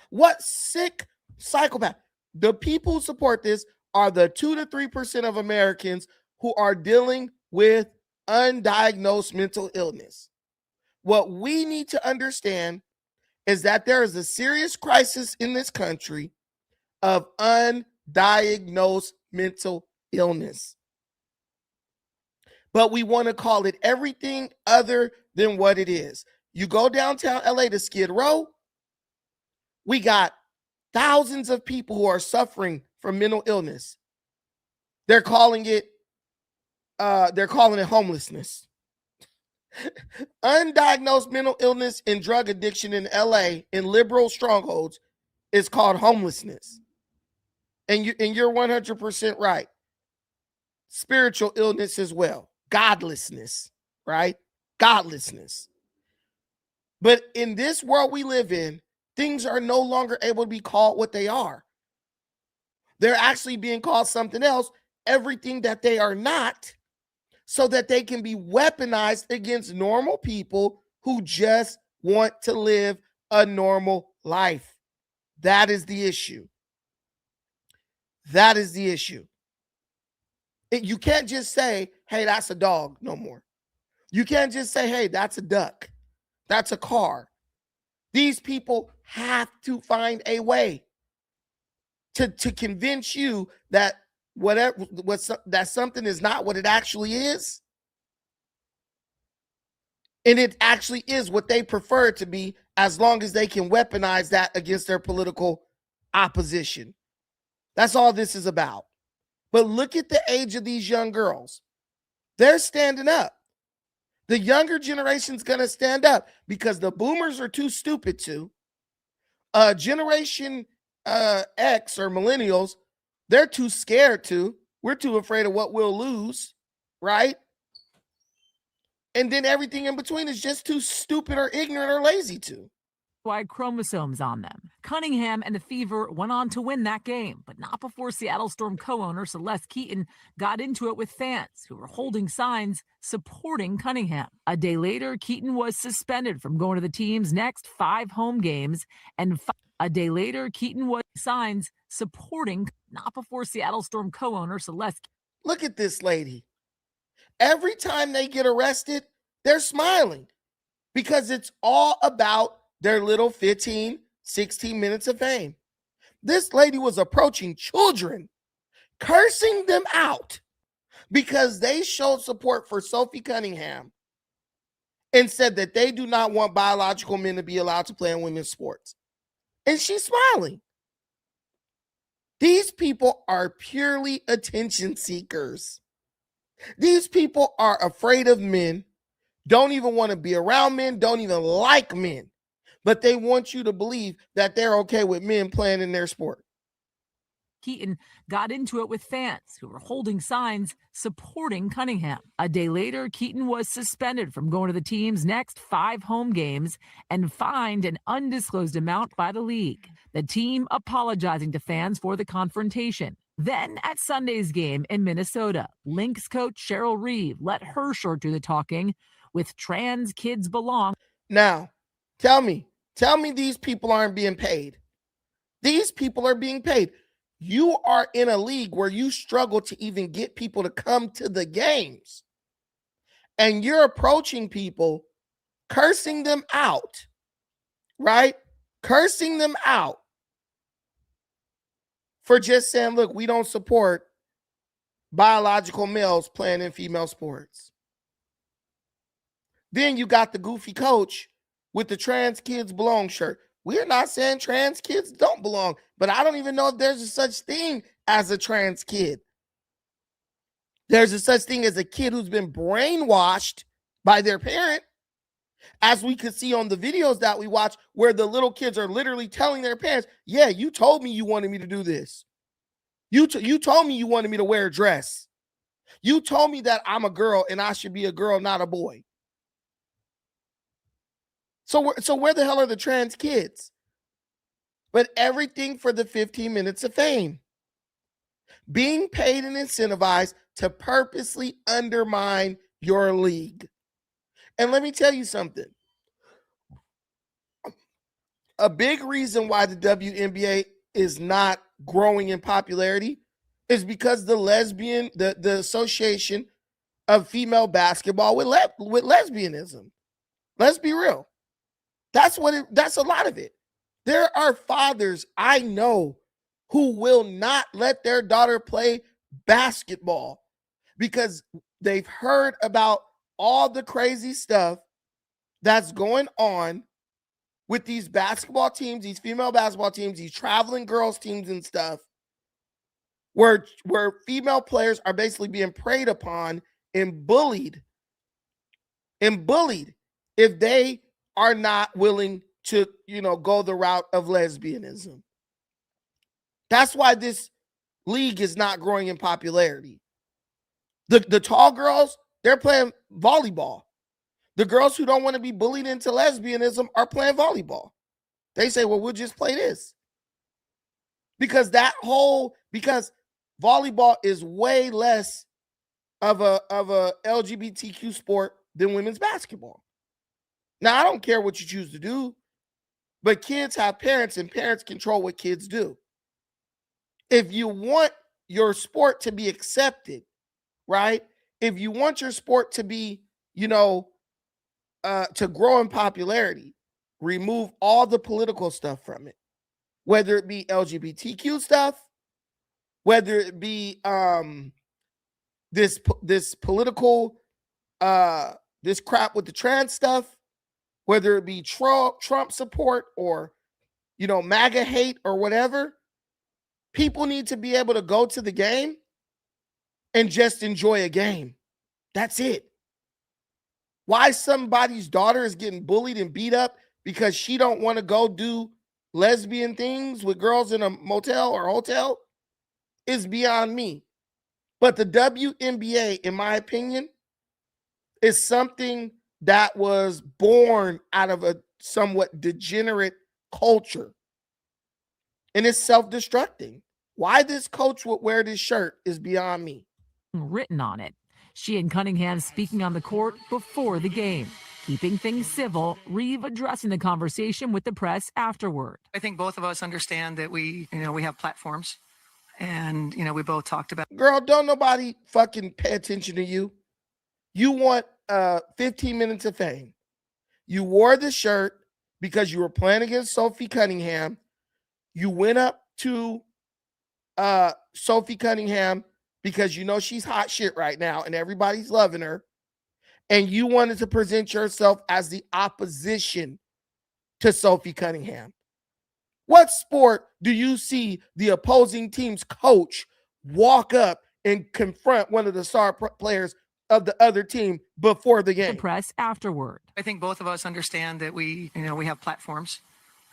What sick psychopath? The people who support this are the 2 to 3% of Americans who are dealing with undiagnosed mental illness. What we need to understand is that there is a serious crisis in this country of undiagnosed mental illness. But we want to call it everything other than what it is. You go downtown LA to Skid Row, we got thousands of people who are suffering from mental illness. They're calling it homelessness. Undiagnosed mental illness and drug addiction in LA in liberal strongholds is called homelessness. And you're 100% right. Spiritual illness as well. Godlessness, right? Godlessness. But in this world we live in, things are no longer able to be called what they are. They're actually being called something else, everything that they are not, so that they can be weaponized against normal people who just want to live a normal life. That is the issue. That is the issue. You can't just say, hey, that's a dog no more. You can't just say, hey, that's a duck. That's a car. These people have to find a way to convince you that that something is not what it actually is. And it actually is what they prefer it to be, as long as they can weaponize that against their political opposition. That's all this is about. But look at the age of these young girls. They're standing up. The younger generation's going to stand up because the boomers are too stupid to. Generation X or millennials, they're too scared to. We're too afraid of what we'll lose, right? And then everything in between is just too stupid or ignorant or lazy to.
Y chromosomes on them. Cunningham and the Fever went on to win that game, but not before Seattle Storm co-owner Celeste Keaton got into it with fans who were holding signs supporting Cunningham. A day later, Keaton was suspended from going to the team's next 5 home games, and a day later, Keaton was signs supporting not before Seattle Storm co-owner Celeste.
Look at this lady. Every time they get arrested, they're smiling because it's all about their little 15, 16 minutes of fame. This lady was approaching children, cursing them out because they showed support for Sophie Cunningham and said that they do not want biological men to be allowed to play in women's sports. And she's smiling. These people are purely attention seekers. These people are afraid of men, don't even want to be around men, don't even like men. But they want you to believe that they're okay with men playing in their sport.
Keaton got into it with fans who were holding signs supporting Cunningham. A day later, Keaton was suspended from going to the team's next 5 home games and fined an undisclosed amount by the league. The team apologizing to fans for the confrontation. Then at Sunday's game in Minnesota, Lynx coach Cheryl Reeve let her short do the talking with Trans Kids Belong.
Now, tell me these people aren't being paid. These people are being paid. You are in a league where you struggle to even get people to come to the games. And you're approaching people, cursing them out, right? Cursing them out for just saying, look, we don't support biological males playing in female sports. Then you got the goofy coach with the Trans Kids Belong shirt. We're not saying trans kids don't belong, but I don't even know if there's a such thing as a trans kid. There's a such thing as a kid who's been brainwashed by their parent, as we could see on the videos that we watch, where the little kids are literally telling their parents, yeah, you told me you wanted me to do this. You told me you wanted me to wear a dress. You told me that I'm a girl and I should be a girl, not a boy. So where the hell are the trans kids? But everything for the 15 minutes of fame. Being paid and incentivized to purposely undermine your league. And let me tell you something. A big reason why the WNBA is not growing in popularity is because the association of female basketball with lesbianism. Let's be real. That's a lot of it. There are fathers I know who will not let their daughter play basketball because they've heard about all the crazy stuff that's going on with these basketball teams, these female basketball teams, these traveling girls teams and stuff, where female players are basically being preyed upon and bullied if they are not willing to, go the route of lesbianism. That's why this league is not growing in popularity. The tall girls, they're playing volleyball. The girls who don't want to be bullied into lesbianism are playing volleyball. They say, well, we'll just play this. Because volleyball is way less of a LGBTQ sport than women's basketball. Now, I don't care what you choose to do, but kids have parents and parents control what kids do. If you want your sport to be accepted, right? If you want your sport to be, to grow in popularity, remove all the political stuff from it, whether it be LGBTQ stuff, whether it be this political, this crap with the trans stuff, whether it be Trump support or, MAGA hate or whatever, people need to be able to go to the game and just enjoy a game. That's it. Why somebody's daughter is getting bullied and beat up because she don't want to go do lesbian things with girls in a motel or hotel is beyond me. But the WNBA, in my opinion, is something that was born out of a somewhat degenerate culture. And it's self-destructing. Why this coach would wear this shirt is beyond me.
Written on it. She and Cunningham speaking on the court before the game, keeping things civil, Reeve addressing the conversation with the press afterward.
I think both of us understand that we have platforms, and, we both talked about.
Girl, don't nobody fucking pay attention to you. You want 15 minutes of fame. You wore the shirt because you were playing against Sophie Cunningham. You went up to Sophie Cunningham because you know she's hot shit right now and everybody's loving her. And you wanted to present yourself as the opposition to Sophie Cunningham. What sport do you see the opposing team's coach walk up and confront one of the star players of the other team before the game?
The press afterward.
I think both of us understand that we have platforms,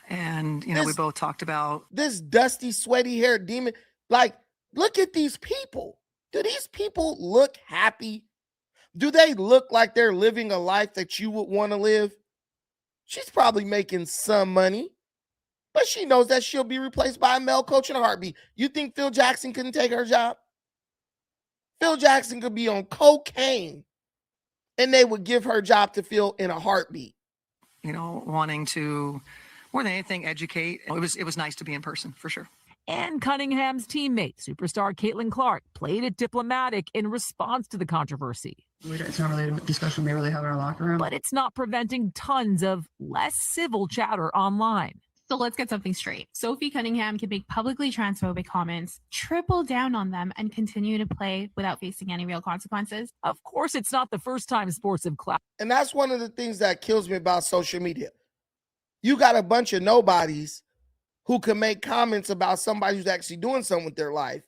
and, we both talked about.
This dusty, sweaty-haired demon. Like, look at these people. Do these people look happy? Do they look like they're living a life that you would want to live? She's probably making some money, but she knows that she'll be replaced by a male coach in a heartbeat. You think Phil Jackson couldn't take her job? Phil Jackson could be on cocaine, and they would give her job to Phil in a heartbeat.
Wanting to, more than anything, educate. It was nice to be in person, for sure.
And Cunningham's teammate, superstar Caitlin Clark, played it diplomatic in response to the controversy.
It's not really a discussion we really have in our locker room.
But it's not preventing tons of less civil chatter online.
So let's get something straight. Sophie Cunningham can make publicly transphobic comments, triple down on them, and continue to play without facing any real consequences.
Of course, it's not the first time sports have clapped.
And that's one of the things that kills me about social media. You got a bunch of nobodies who can make comments about somebody who's actually doing something with their life,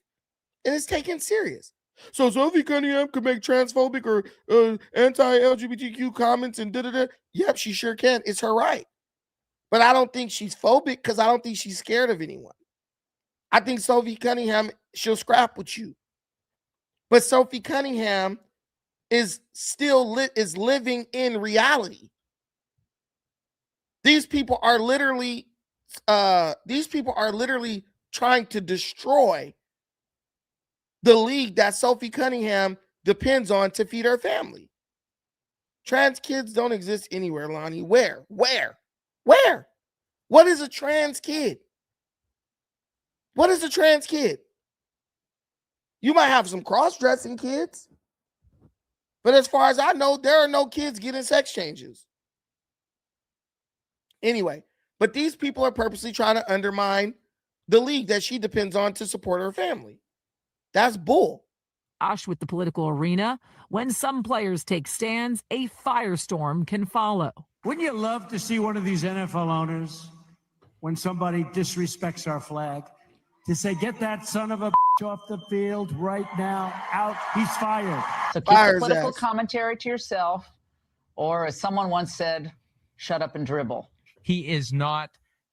and it's taken serious. So Sophie Cunningham could make transphobic or anti-LGBTQ comments and da-da-da. Yep, she sure can. It's her right. But I don't think she's phobic because I don't think she's scared of anyone. I think Sophie Cunningham, she'll scrap with you. But Sophie Cunningham is still living in reality. These people are literally trying to destroy the league that Sophie Cunningham depends on to feed her family. Trans kids don't exist anywhere, Lonnie. Where? What is a trans kid? What is a trans kid? You might have some cross-dressing kids, but as far as I know, there are no kids getting sex changes. Anyway, but these people are purposely trying to undermine the league that she depends on to support her family. That's bull.
With the political arena, when some players take stands, a firestorm can follow.
Wouldn't you love to see one of these NFL owners, when somebody disrespects our flag, to say, get that son of a bitch off the field right now, out, he's fired.
So keep the political commentary to yourself, or as someone once said, shut up and dribble.
He is not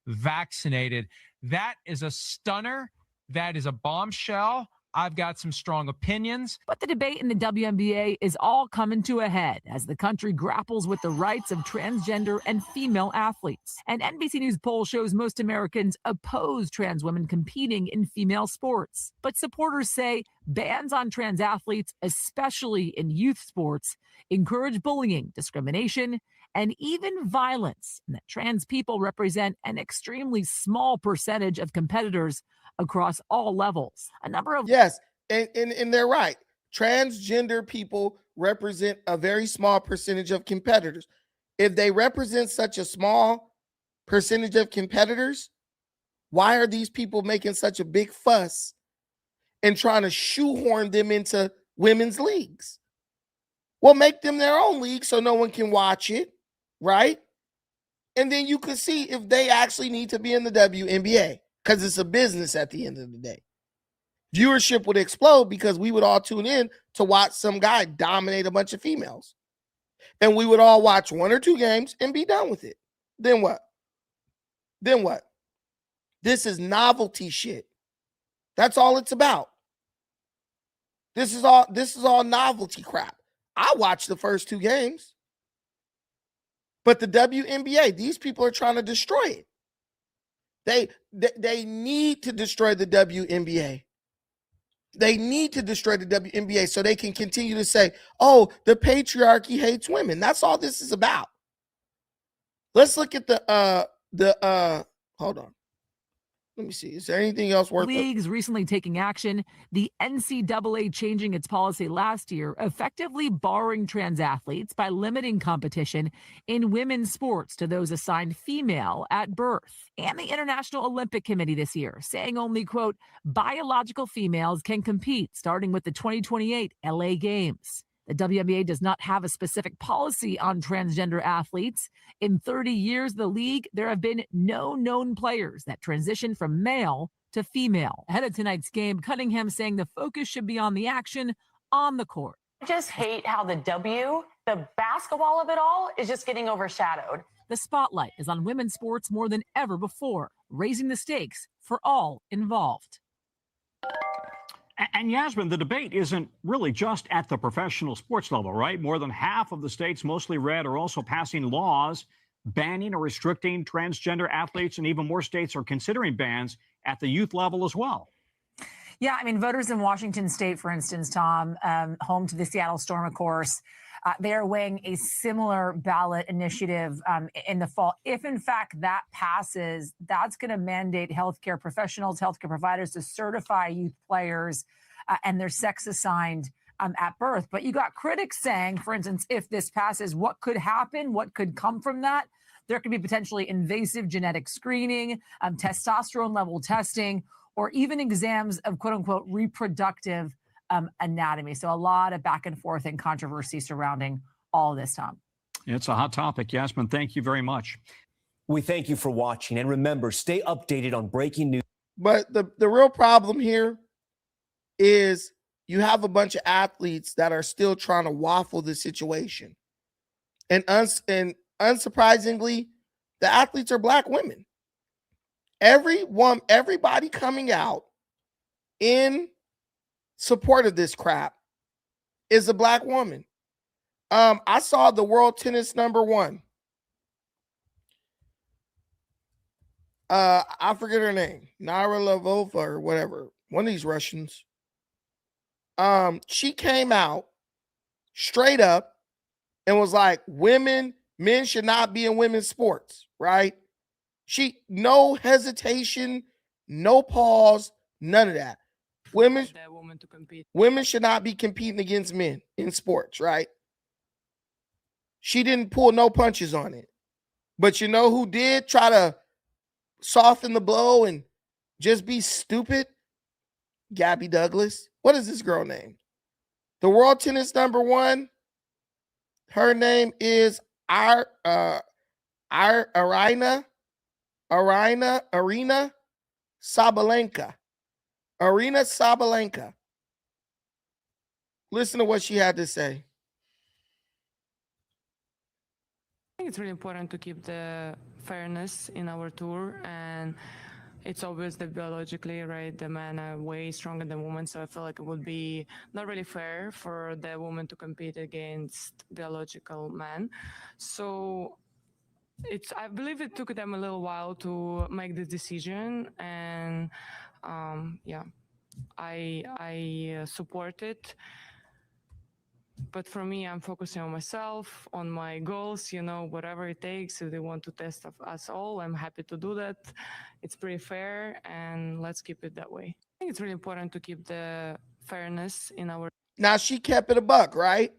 vaccinated. That is a stunner. That is a bombshell. I've got some strong opinions.
But the debate in the WNBA is all coming to a head as the country grapples with the rights of transgender and female athletes. An NBC News poll shows most Americans oppose trans women competing in female sports. But supporters say bans on trans athletes, especially in youth sports, encourage bullying, discrimination, and even violence, and that trans people represent an extremely small percentage of competitors across all levels. A number of
yes, and they're right. Transgender people represent a very small percentage of competitors. If they represent such a small percentage of competitors, why are these people making such a big fuss and trying to shoehorn them into women's leagues? Well, make them their own league so no one can watch it, right? And then you can see if they actually need to be in the WNBA, because it's a business at the end of the day. Viewership would explode because we would all tune in to watch some guy dominate a bunch of females. And we would all watch 1 or 2 games and be done with it. Then what? This is novelty shit. That's all it's about. This is all novelty crap. I watched the first 2 games. But the WNBA, these people are trying to destroy it. They need to destroy the WNBA. They need to destroy the WNBA so they can continue to say, oh, the patriarchy hates women. That's all this is about. Let's look at hold on. Let me see. Is there anything else worth
Leagues recently taking action. The NCAA changing its policy last year, effectively barring trans athletes by limiting competition in women's sports to those assigned female at birth. And the International Olympic Committee this year saying only, quote, biological females can compete starting with the 2028 LA Games. The WNBA does not have a specific policy on transgender athletes. In 30 years of the league, there have been no known players that transition from male to female. Ahead of tonight's game, Cunningham saying the focus should be on the action on the court.
I just hate how the basketball of it all is just getting overshadowed.
The spotlight is on women's sports more than ever before, raising the stakes for all involved.
And Yasmin, the debate isn't really just at the professional sports level, right? More than half of the states, mostly red, are also passing laws banning or restricting transgender athletes, and even more states are considering bans at the youth level as well.
Yeah, I mean, voters in Washington state, for instance, Tom, home to the Seattle Storm, of course, they are weighing a similar ballot initiative in the fall. If, in fact, that passes, that's going to mandate healthcare professionals, healthcare providers to certify youth players and their sex assigned at birth. But you got critics saying, for instance, if this passes, what could happen? What could come from that? There could be potentially invasive genetic screening, testosterone level testing, or even exams of quote unquote reproductive anatomy. So a lot of back and forth and controversy surrounding all of this, Tom.
It's a hot topic. Yasmin, thank you very much.
We thank you for watching. And remember, stay updated on breaking news.
But the real problem here is you have a bunch of athletes that are still trying to waffle the situation. And unsurprisingly, the athletes are Black women. Everybody coming out in support of this crap is a Black woman. I saw the world tennis #1. I forget her name, Naralovova or whatever, one of these Russians. She came out straight up and was like, men should not be in women's sports, right? No hesitation, no pause, none of that. Women should not be competing against men in sports, right? She didn't pull no punches on it. But you know who did try to soften the blow and just be stupid? Gabby Douglas. What is this girl name? The world tennis #1. Her name is Arina Sabalenka. Arina Sabalenka. Listen to what she had to say.
I think it's really important to keep the fairness in our tour, and it's obvious that biologically, right, the men are way stronger than women, so I feel like it would be not really fair for the woman to compete against biological men. So I believe it took them a little while to make this decision, and yeah, I support it. But for me, I'm focusing on myself, on my goals, whatever it takes. If they want to test us all, I'm happy to do that. It's pretty fair, and let's keep it that way. I think it's really important to keep the fairness in our...
Now, she kept it a buck, right?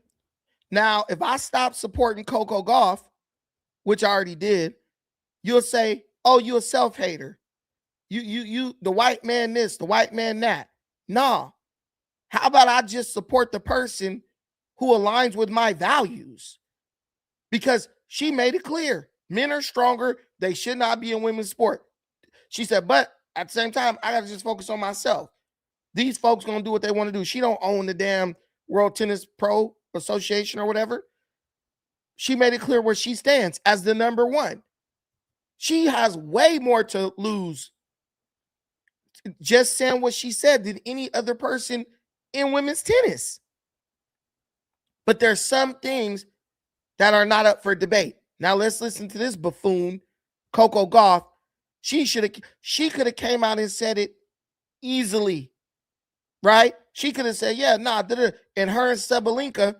Now, if I stop supporting Coco Gauff, which I already did, you'll say, oh, you a self-hater. You, the white man this, the white man that. Nah. How about I just support the person who aligns with my values? Because she made it clear. Men are stronger. They should not be in women's sport. She said, but at the same time, I got to just focus on myself. These folks going to do what they want to do. She don't own the damn World Tennis Pro Association or whatever. She made it clear where she stands as the #1. She has way more to lose just saying what she said than any other person in women's tennis. But there's some things that are not up for debate. Now let's listen to this buffoon, Coco Gauff. She could have came out and said it easily, right? She could have said, yeah, nah, and her and Sabalenka,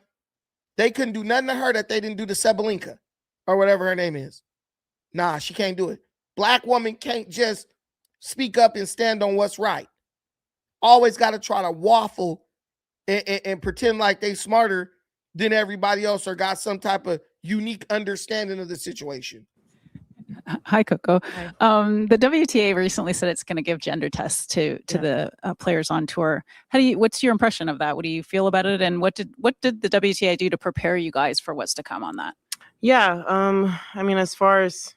they couldn't do nothing to her that they didn't do to Sabalenka or whatever her name is. Nah, she can't do it. Black woman can't just speak up and stand on what's right. Always got to try to waffle and pretend like they smarter than everybody else or got some type of unique understanding of the situation.
Hi, Coco. The WTA recently said it's going to give gender tests to the players on tour. What's your impression of that? What do you feel about it? And what did the WTA do to prepare you guys for what's to come on that?
Yeah. I mean, as far as,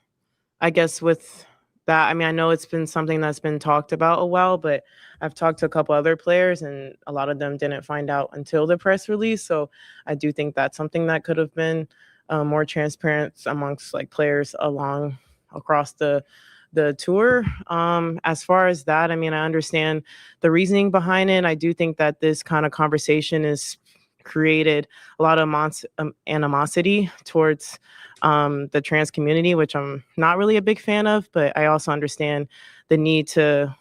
I guess with that, I mean, I know it's been something that's been talked about a while, but I've talked to a couple other players and a lot of them didn't find out until the press release. So I do think that's something that could have been more transparent amongst like players across the tour. As far as that, I mean, I understand the reasoning behind it. I do think that this kind of conversation has created a lot of animosity towards the trans community, which I'm not really a big fan of, but I also understand the need to,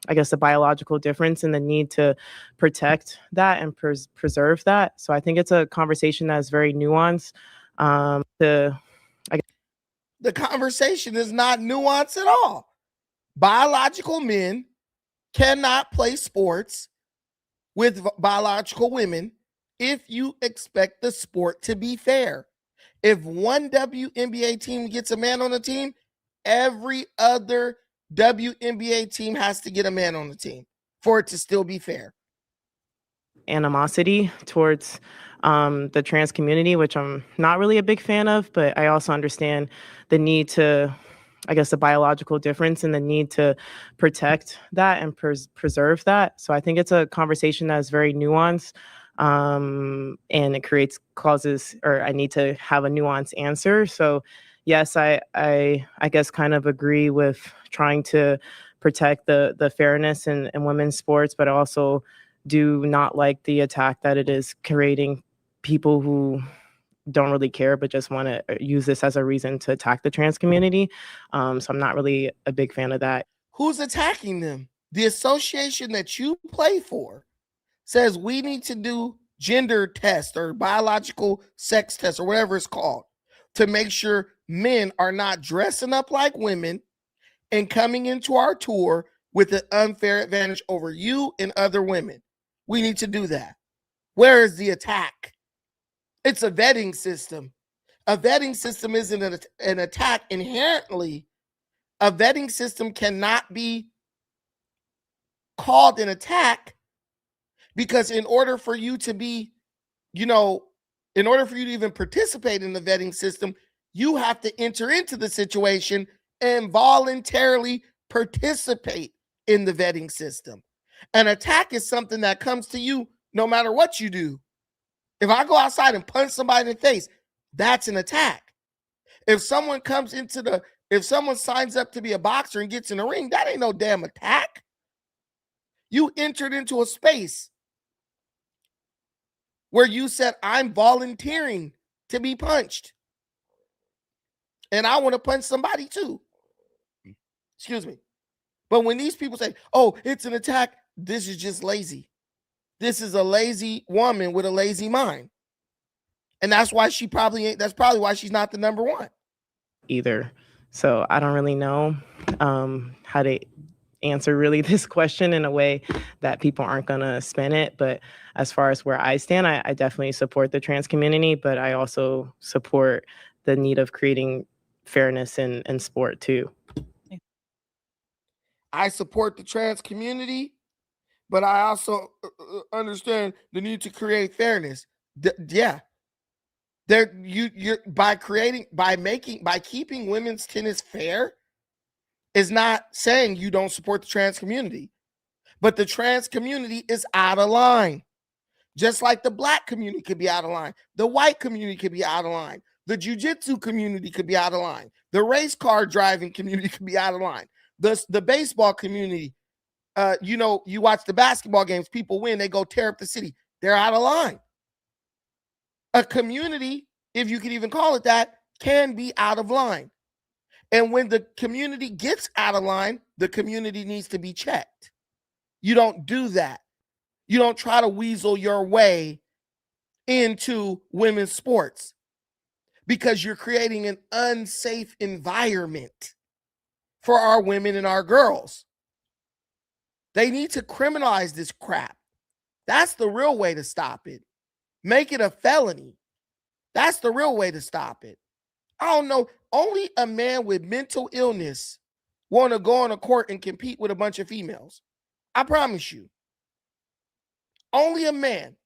I guess, the biological difference and the need to protect that and preserve that. So I think it's a conversation that's very nuanced.
The conversation is not nuanced at all. Biological men cannot play sports with biological women if you expect the sport to be fair. If one WNBA team gets a man on the team, every other WNBA team has to get a man on the team for it to still be fair.
Animosity towards the trans community, which I'm not really a big fan of, but I also understand the need to, I guess, the biological difference and the need to protect that and preserve that. So I think it's a conversation that's very nuanced, and it causes, or I need to have a nuanced answer. So yes, I guess kind of agree with trying to protect the fairness in women's sports, but I also do not like the attack that it is creating people who don't really care, but just want to use this as a reason to attack the trans community. So I'm not really a big fan of that.
Who's attacking them? The association that you play for says we need to do gender tests or biological sex tests or whatever it's called to make sure men are not dressing up like women and coming into our tour with an unfair advantage over you and other women. We need to do that. Where is the attack? It's a vetting system. A vetting system isn't an attack inherently. A vetting system cannot be called an attack because in order for you to be, in order for you to even participate in the vetting system, you have to enter into the situation and voluntarily participate in the vetting system. An attack is something that comes to you no matter what you do. If I go outside and punch somebody in the face, that's an attack. If someone signs up to be a boxer and gets in the ring, that ain't no damn attack. You entered into a space where you said, I'm volunteering to be punched. And I want to punch somebody too. Excuse me. But when these people say, oh, it's an attack, this is just lazy. This is a lazy woman with a lazy mind. And that's why that's probably why she's not the number one.
Either. So I don't really know how to answer really this question in a way that people aren't going to spin it. But as far as where I stand, I definitely support the trans community, but I also support the need of creating fairness in sport too.
I support the trans community, but I also understand the need to create fairness. You're by keeping women's tennis fair is not saying you don't support the trans community, but the trans community is out of line. Just like the black community could be out of line, the white community could be out of line, the jiu-jitsu community could be out of line, the race car driving community could be out of line, the baseball community. You watch the basketball games, people win, they go tear up the city. They're out of line. A community, if you could even call it that, can be out of line. And when the community gets out of line, the community needs to be checked. You don't do that. You don't try to weasel your way into women's sports because you're creating an unsafe environment for our women and our girls. They need to criminalize this crap. That's the real way to stop it. Make it a felony. That's the real way to stop it. I don't know. Only a man with mental illness want to go on a court and compete with a bunch of females. I promise you. Only a man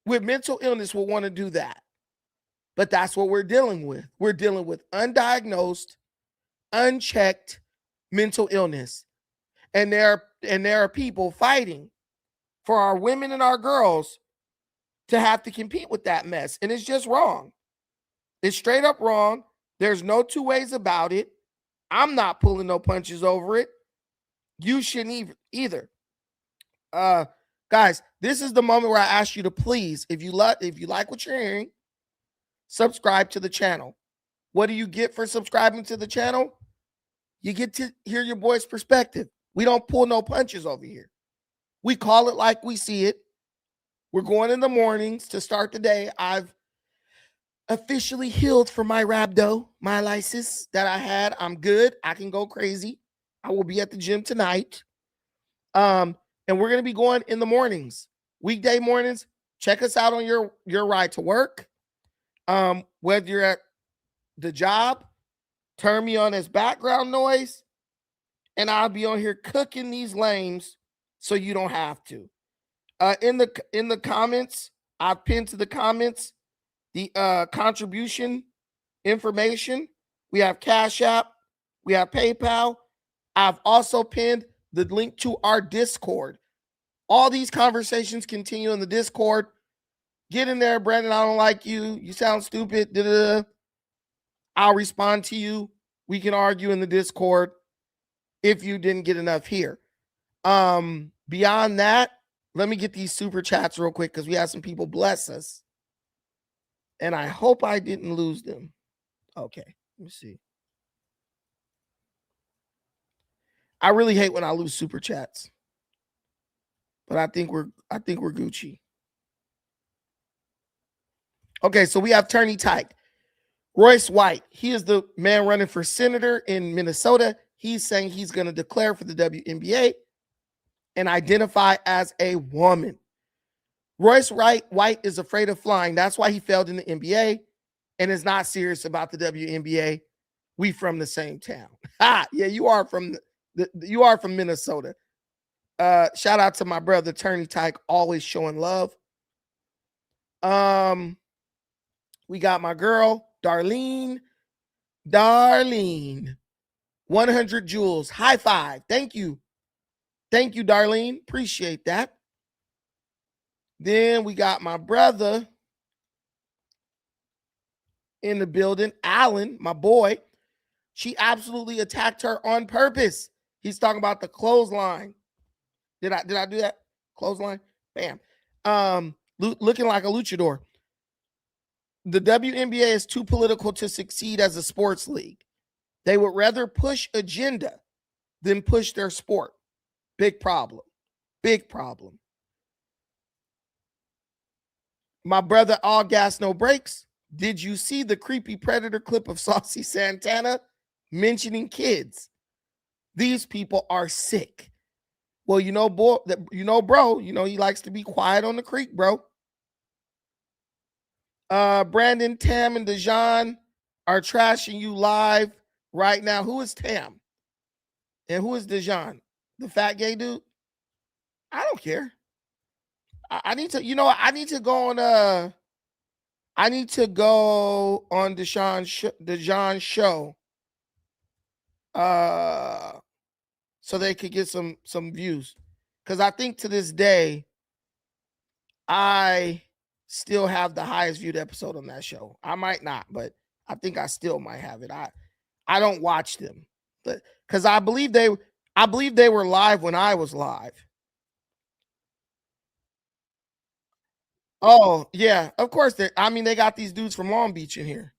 with mental illness will want to do that. But that's what we're dealing with. We're dealing with undiagnosed, unchecked mental illness. And there are people fighting for our women and our girls to have to compete with that mess. And it's just wrong. It's straight up wrong. There's no two ways about it. I'm not pulling no punches over it. You shouldn't either. Guys, this is the moment where I ask you to please, if you like what you're hearing, subscribe to the channel. What do you get for subscribing to the channel? You get to hear your boy's perspective. We don't pull no punches over here. We call it like we see it. We're going in the mornings to start the day. I've officially healed from my rhabdomyolysis that I had. I'm good. I can go crazy. I will be at the gym tonight. And we're going to be going in the mornings, weekday mornings. Check us out on your ride to work. Whether you're at the job, turn me on as background noise, and I'll be on here cooking these lames so you don't have to. In the comments, I've pinned to the comments the contribution information. We have Cash App, we have PayPal. I've also pinned the link to our Discord. All these conversations continue in the Discord. Get in there, Brandon. I don't like you. You sound stupid. Da-da-da. I'll respond to you. We can argue in the Discord if you didn't get enough here. Beyond that, let me get these super chats real quick because we had some people bless us. And I hope I didn't lose them. Okay, let me see. I really hate when I lose super chats. But I think we're Gucci. Okay, so we have Turney Tyke. Royce White, he is the man running for senator in Minnesota. He's saying he's going to declare for the WNBA and identify as a woman. Royce White is afraid of flying. That's why he failed in the NBA and is not serious about the WNBA. We from the same town. Ha! Yeah, you are from Minnesota. Shout out to my brother Turney Tyke, always showing love. We got my girl Darlene. 100 joules. High five. Thank you. Thank you, Darlene. Appreciate that. Then we got my brother in the building, Alan, my boy. She absolutely attacked her on purpose. He's talking about the clothesline. Did I do that? Clothesline? Bam. Looking like a luchador. The WNBA is too political to succeed as a sports league. They would rather push agenda than push their sport. Big problem. Big problem. My brother, All Gas, No Breaks. Did you see the creepy predator clip of Saucy Santana mentioning kids? These people are sick. Well, bro, he likes to be quiet on the creek, bro. Brandon, Tam, and Dejan are trashing you live right now. Who is Tam? And who is Dejan? The fat gay dude? I don't care. I need to go on Dejan's show. So they could get some views. Because I think to this day, I still have the highest viewed episode on that show. I might not, but I think I still might have it. I don't watch them, but because I believe they were live when I was live. Oh, yeah, of course. They got these dudes from Long Beach in here.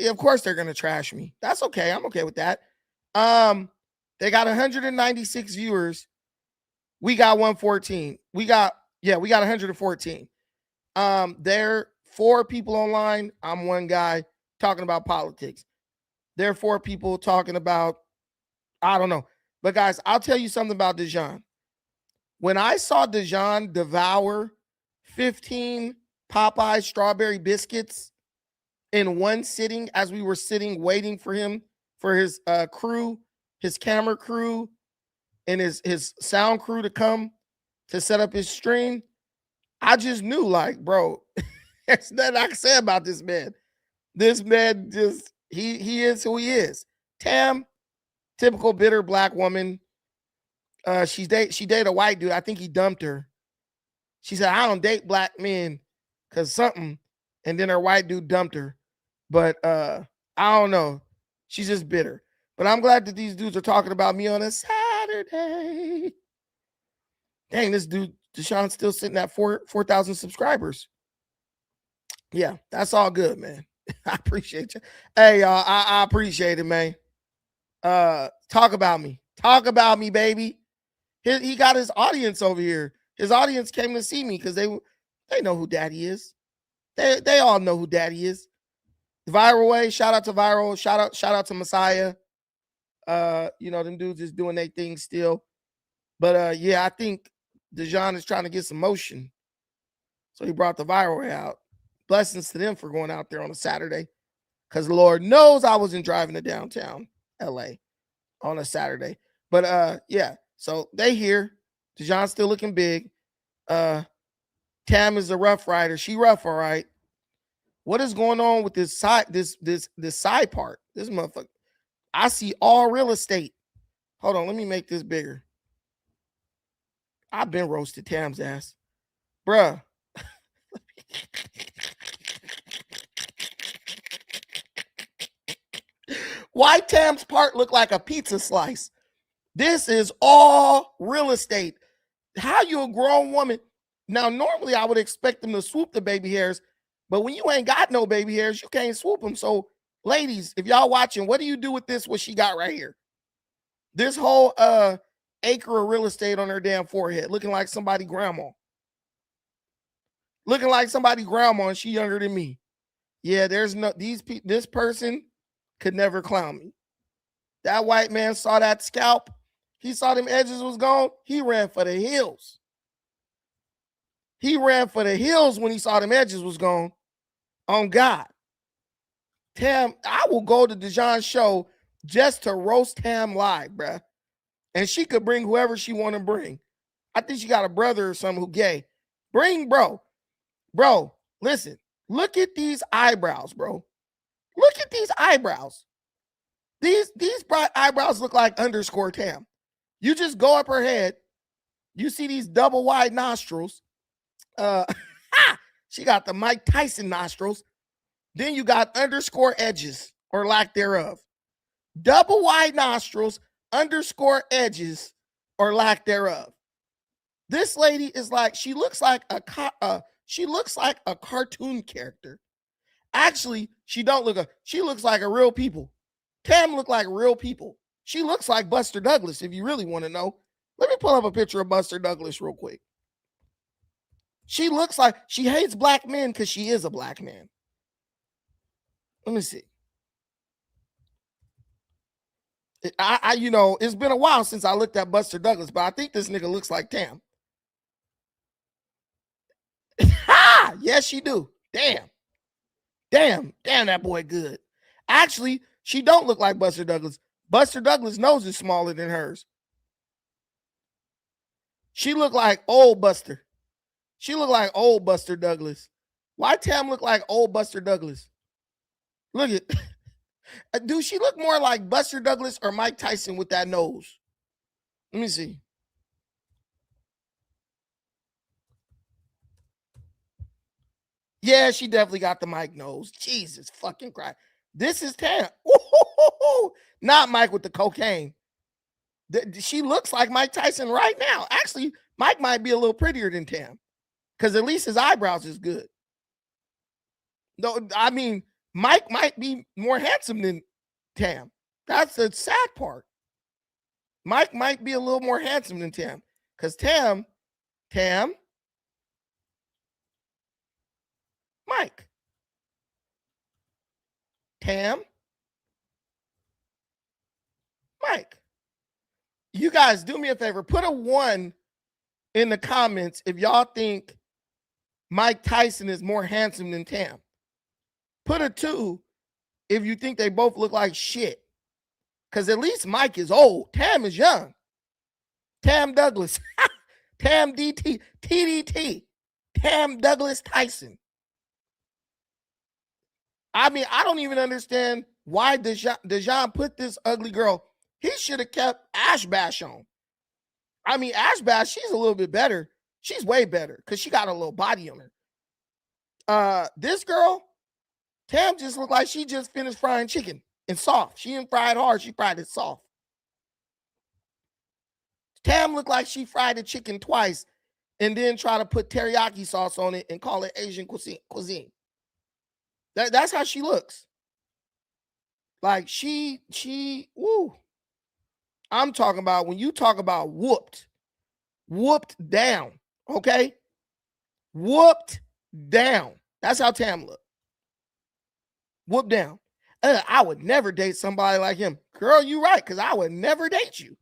Of course they're gonna trash me. That's okay. I'm okay with that. They got 196 viewers. We got 114. We got 114. There are 4 people online. I'm one guy talking about politics. There are 4 people talking about, I don't know. But guys, I'll tell you something about Dejan. When I saw Dejan devour 15 Popeye strawberry biscuits in one sitting as we were sitting waiting for him, for his crew, his camera crew, and his sound crew to come to set up his stream, I just knew, like, bro, there's nothing I can say about this man. This man just, he is who he is. Tam, typical bitter black woman. She dated a white dude. I think he dumped her. She said, I don't date black men because something. And then her white dude dumped her. But I don't know. She's just bitter. But I'm glad that these dudes are talking about me on a Saturday. Dang, this dude, Deshaun's still sitting at 4,000 subscribers. Yeah, that's all good, man. I appreciate you. Hey, y'all, I appreciate it, man. Talk about me. Talk about me, baby. He got his audience over here. His audience came to see me because they know who Daddy is. They all know who Daddy is. The Viral Way, shout out to Viral, shout out to Messiah. Them dudes is doing their thing still. But yeah, I think Dejan is trying to get some motion. So he brought the Viral Way out. Blessings to them for going out there on a Saturday. Because the Lord knows I wasn't driving to downtown LA on a Saturday. But yeah, so they here. Dejan's still looking big. Tam is a rough rider. She rough, all right. What is going on with this side, this side part? This motherfucker. I see all real estate. Hold on, let me make this bigger. I've been roasted Tam's ass. Bruh. Why Tam's part look like a pizza slice? This is all real estate. How you a grown woman? Now, normally I would expect them to swoop the baby hairs, but when you ain't got no baby hairs, you can't swoop them. So, ladies, if y'all watching, what do you do with this, what she got right here? This whole acre of real estate on her damn forehead, looking like somebody grandma. Looking like somebody grandma, and she younger than me. Yeah, there's no, this person could never clown me. That white man saw that scalp. He saw them edges was gone. He ran for the hills. He ran for the hills when he saw them edges was gone. On God. Tam, I will go to Dejan's show just to roast Tam live, bruh. And she could bring whoever she want to bring. I think she got a brother or something who gay. Bring, bro. Bro, listen. Look at these eyebrows, bro. Look at these eyebrows. These eyebrows look like underscore Tam. You just go up her head. You see these double wide nostrils. She got the Mike Tyson nostrils. Then you got underscore edges or lack thereof. Double wide nostrils, underscore edges or lack thereof. This lady is like, she looks like a cartoon character. Actually, she looks like a real people. Tam look like real people. She looks like Buster Douglas, if you really want to know. Let me pull up a picture of Buster Douglas real quick. She looks like she hates black men because she is a black man. Let me see. It's been a while since I looked at Buster Douglas, but I think this nigga looks like Tam. Yes, she do. Damn, that boy good. Actually, she don't look like Buster Douglas. Buster Douglas' nose is smaller than hers. She look like old Buster. She look like old Buster Douglas. Why Tam look like old Buster Douglas? Look at, do she look more like Buster Douglas or Mike Tyson with that nose? Let me see. Yeah, she definitely got the Mike nose. Jesus fucking Christ. This is Tam. Ooh, not Mike with the cocaine. She looks like Mike Tyson right now. Actually, Mike might be a little prettier than Tam because at least his eyebrows is good. No, I mean, Mike might be more handsome than Tam. That's the sad part. Mike might be a little more handsome than Tam. Because Tam, Mike. Tam, Mike. You guys do me a favor. Put a 1 in the comments if y'all think Mike Tyson is more handsome than Tam. Put a 2 if you think they both look like shit. Because at least Mike is old. Tam is young. Tam Douglas. Tam DT. TDT. Tam Douglas Tyson. I mean, I don't even understand why Dejan put this ugly girl. He should have kept Ash Bash on. I mean, Ash Bash, she's a little bit better. She's way better because she got a little body on her. This girl, Tam, just looked like she just finished frying chicken and soft. She didn't fry it hard. She fried it soft. Tam looked like she fried the chicken twice and then try to put teriyaki sauce on it and call it Asian cuisine. That's how she looks. Like she, woo. I'm talking about when you talk about whooped down, okay? Whooped down. That's how Tam looked. Whooped down. I would never date somebody like him. Girl, you right, because I would never date you.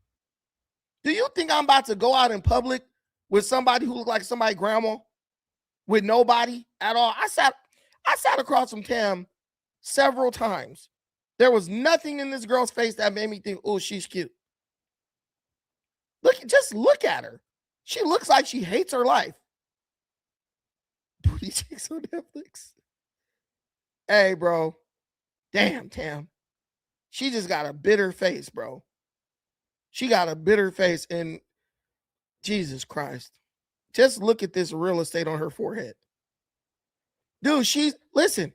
Do you think I'm about to go out in public with somebody who looked like somebody's grandma with nobody at all? I sat across from Tam several times. There was nothing in this girl's face that made me think, oh, she's cute. Just look at her. She looks like she hates her life. Booty cheeks on Netflix. Hey, bro. Damn, Tam. She just got a bitter face, bro. She got a bitter face, and Jesus Christ. Just look at this real estate on her forehead. Dude, listen,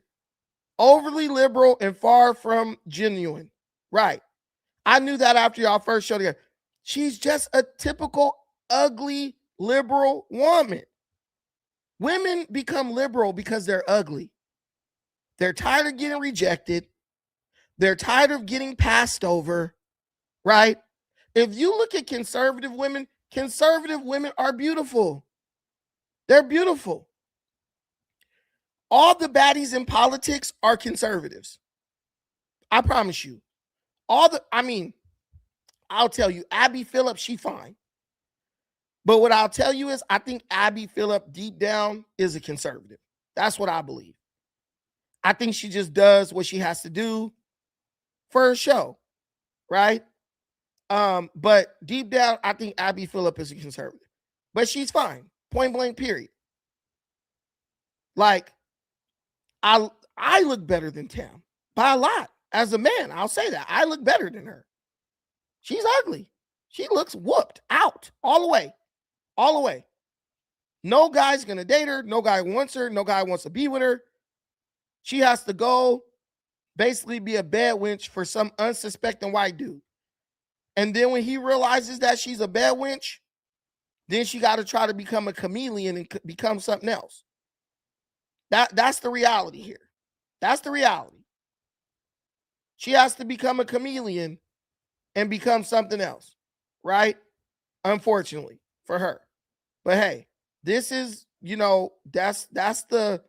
overly liberal and far from genuine. Right. I knew that after y'all first showed together. She's just a typical ugly liberal woman. Women become liberal because they're ugly. They're tired of getting rejected. They're tired of getting passed over, right? If you look at conservative women are beautiful. They're beautiful. All the baddies in politics are conservatives. I promise you. I'll tell you, Abby Phillip, she fine. But what I'll tell you is I think Abby Phillip deep down is a conservative. That's what I believe. I think she just does what she has to do for her show, right? But deep down, I think Abby Phillip is a conservative. But she's fine. Point blank, period. Like, I look better than Tam by a lot. As a man, I'll say that. I look better than her. She's ugly. She looks whooped out all the way. All the way. No guy's going to date her. No guy wants her. No guy wants to be with her. She has to go basically be a bad wench for some unsuspecting white dude. And then when he realizes that she's a bad wench, then she got to try to become a chameleon and become something else. That's the reality here. That's the reality. She has to become a chameleon and become something else, right? Unfortunately for her. But hey, this is, that's the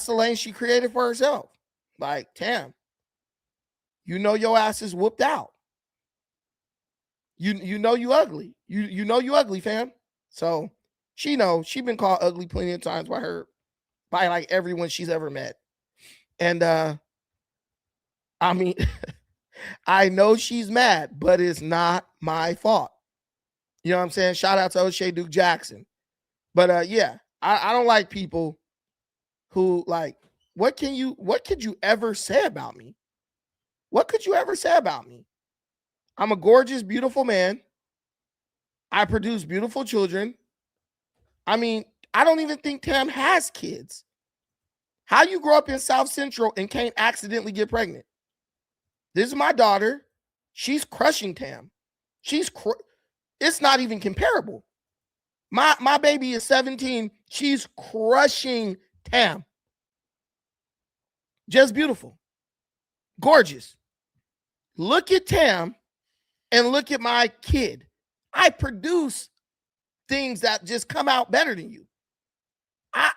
lane she created for herself. Like, Tam, your ass is whooped out. You know you ugly. You know you ugly, fam. So she been called ugly plenty of times by like everyone she's ever met. And I mean, I know she's mad, but it's not my fault. You know what I'm saying? Shout out to O'Shea Duke Jackson. But yeah, I don't like people who like, what could you ever say about me? What could you ever say about me? I'm a gorgeous, beautiful man. I produce beautiful children. I mean, I don't even think Tam has kids. How you grow up in South Central and can't accidentally get pregnant? This is my daughter. She's crushing Tam. It's not even comparable. My baby is 17. She's crushing Tam. Just beautiful. Gorgeous. Look at Tam and look at my kid. I produce things that just come out better than you.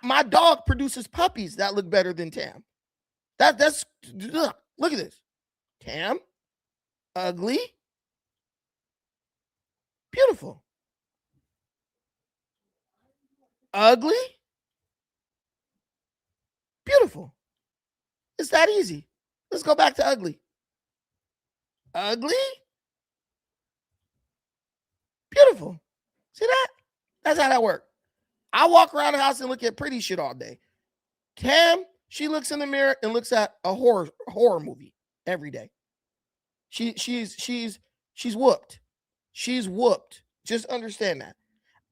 My dog produces puppies that look better than Tam. That's look at this. Tam, ugly, beautiful. Ugly, beautiful. It's that easy. Let's go back to ugly. Ugly, beautiful. See that? That's how that works. I walk around the house and look at pretty shit all day. Tam, she looks in the mirror and looks at a horror movie every day. She's whooped. She's whooped. Just understand that.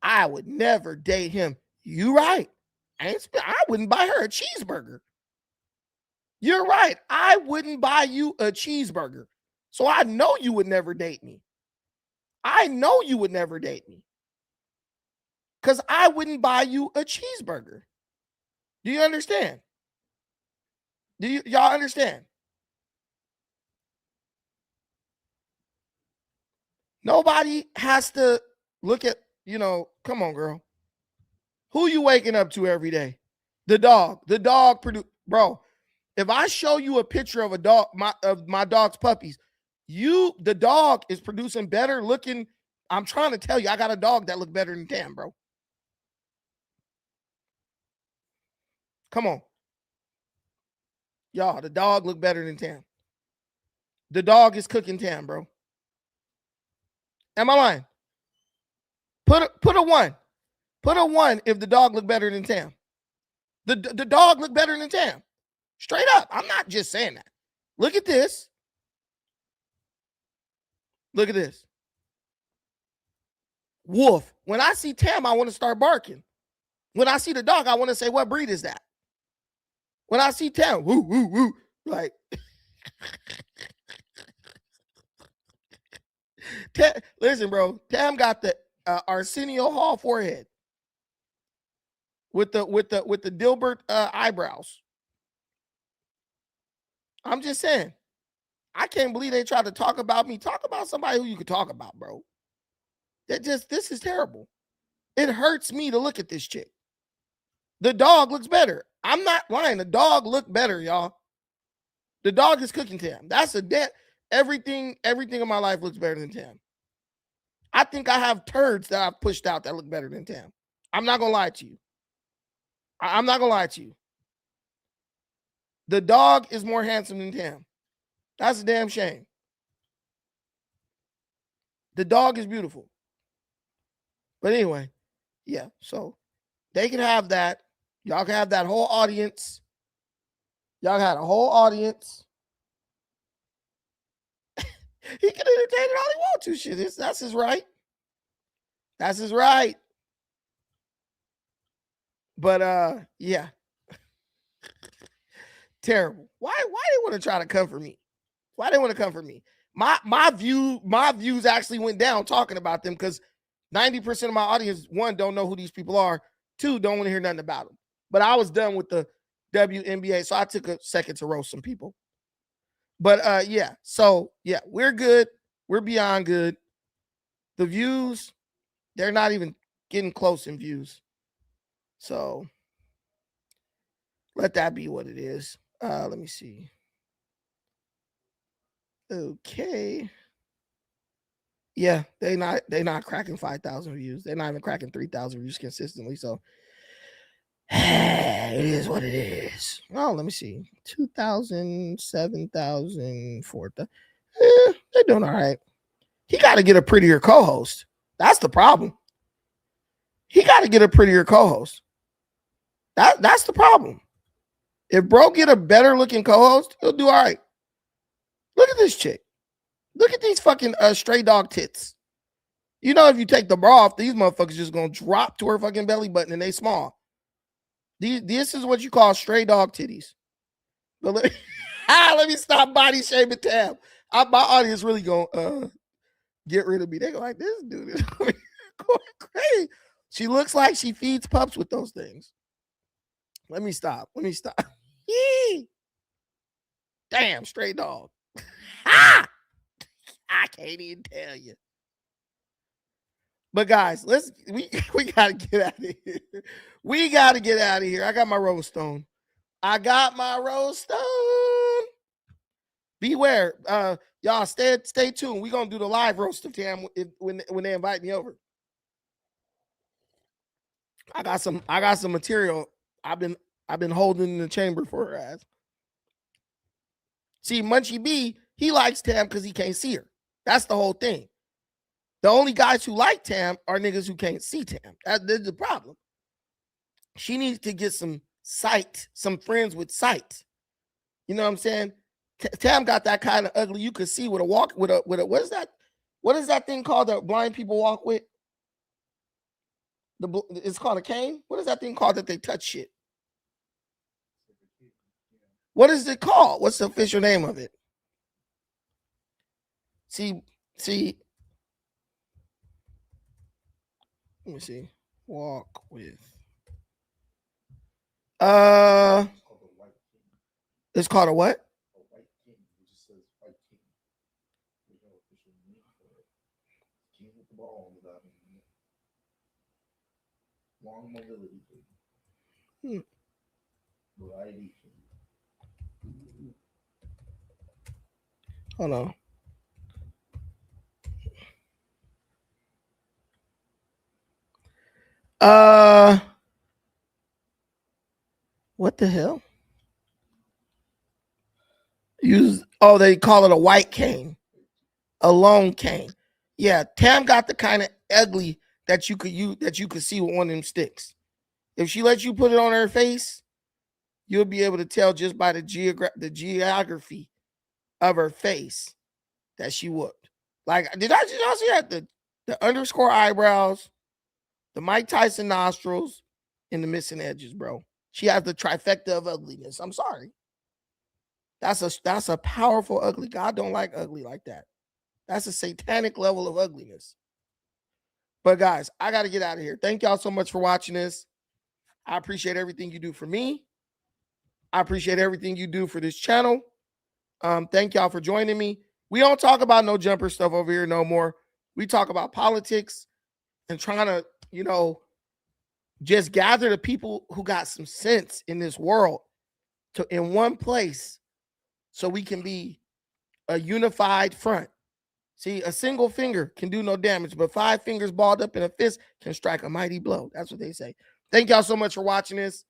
I would never date him. You right. I wouldn't buy her a cheeseburger. You're right. I wouldn't buy you a cheeseburger. So I know you would never date me. I know you would never date me. Because I wouldn't buy you a cheeseburger. Do you understand? Y'all understand? Nobody has to look at, come on, girl. Who you waking up to every day? The dog. The dog bro. If I show you a picture of a dog, of my dog's puppies, the dog is producing better looking. I'm trying to tell you, I got a dog that look better than Tam, bro. Come on. Y'all, the dog look better than Tam. The dog is cooking Tam, bro. Am I lying? Put a 1. Put a 1 if the dog look better than Tam. The dog look better than Tam. Straight up. I'm not just saying that. Look at this. Look at this. Wolf. When I see Tam, I want to start barking. When I see the dog, I want to say, what breed is that? When I see Tam, woo, woo, woo, like, listen, bro, Tam got the Arsenio Hall forehead with the Dilbert eyebrows. I'm just saying, I can't believe they tried to talk about me. Talk about somebody who you could talk about, bro. This is terrible. It hurts me to look at this chick. The dog looks better. I'm not lying. The dog looked better, y'all. The dog is cooking Tam. That's a debt. Everything in my life looks better than Tam. I think I have turds that I've pushed out that look better than Tam. I'm not going to lie to you. I'm not going to lie to you. The dog is more handsome than Tam. That's a damn shame. The dog is beautiful. But anyway, yeah, so they can have that. Y'all can have that whole audience. Y'all had a whole audience. He can entertain it all he wants to. Shit, that's his right. That's his right. But yeah. Terrible. Why they want to try to come for me? Why they want to come for me? My views actually went down talking about them because 90% of my audience, 1, don't know who these people are. 2, don't want to hear nothing about them. But I was done with the WNBA, so I took a second to roast some people. But yeah, so yeah, we're good. We're beyond good. The views, they're not even getting close in views. So let that be what it is. Let me see. Okay. Yeah, they not cracking 5,000 views. They're not even cracking 3,000 views consistently. So it is what it is. Oh, let me see. 2,000, 7,000, 4,000. They're doing all right. He got to get a prettier co-host. That's the problem. He got to get a prettier co-host. That's the problem. If bro get a better looking co-host, he'll do all right. Look at this chick. Look at these fucking stray dog tits. You know, if you take the bra off, these motherfuckers just gonna drop to her fucking belly button and they small. This is what you call stray dog titties. But let me stop body shaming Tam. My audience really gonna get rid of me. They go like, this dude is going crazy. She looks like she feeds pups with those things. Let me stop. Damn, straight dog. I can't even tell you. But guys, we gotta get out of here. We gotta get out of here. I got my roast on. Beware. Y'all stay tuned. We're gonna do the live roast of Tam when they invite me over. I got some material I've been holding in the chamber for her ass. See, Munchie B, he likes Tam because he can't see her. That's the whole thing. The only guys who like Tam are niggas who can't see Tam. That's the problem. She needs to get some sight, some friends with sight. You know what I'm saying? Tam got that kind of ugly. You could see with a walk with a what is that? What is that thing called that blind people walk with? It's called a cane. What is that thing called that they touch shit? What is it called? What's the official name of it? See. Let me see. Walk with. It's called a what?
Long mobility. Variety.
Hold on. What the hell? They call it a white cane. A lone cane. Yeah, Tam got the kind of ugly that you could see with one of them sticks. If she lets you put it on her face, you'll be able to tell just by the geography of her face that she whooped. Like, did y'all see that? The underscore eyebrows, the Mike Tyson nostrils, and the missing edges, bro. She has the trifecta of ugliness. I'm sorry. That's a powerful ugly. God don't like ugly like that. That's a satanic level of ugliness. But guys, I got to get out of here. Thank y'all so much for watching this. I appreciate everything you do for me. I appreciate everything you do for this channel. Thank y'all for joining me. We don't talk about no jumper stuff over here no more. We talk about politics and trying to, just gather the people who got some sense in this world in one place so we can be a unified front. See, a single finger can do no damage, but 5 fingers balled up in a fist can strike a mighty blow. That's what they say. Thank y'all so much for watching this.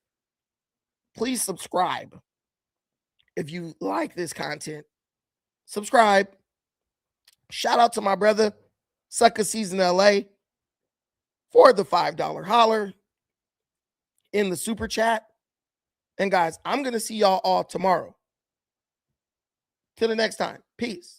Please subscribe. If you like this content, subscribe. Shout out to my brother, Sucker Season LA, for the $5 holler in the super chat. And guys, I'm going to see y'all all tomorrow. Till the next time. Peace.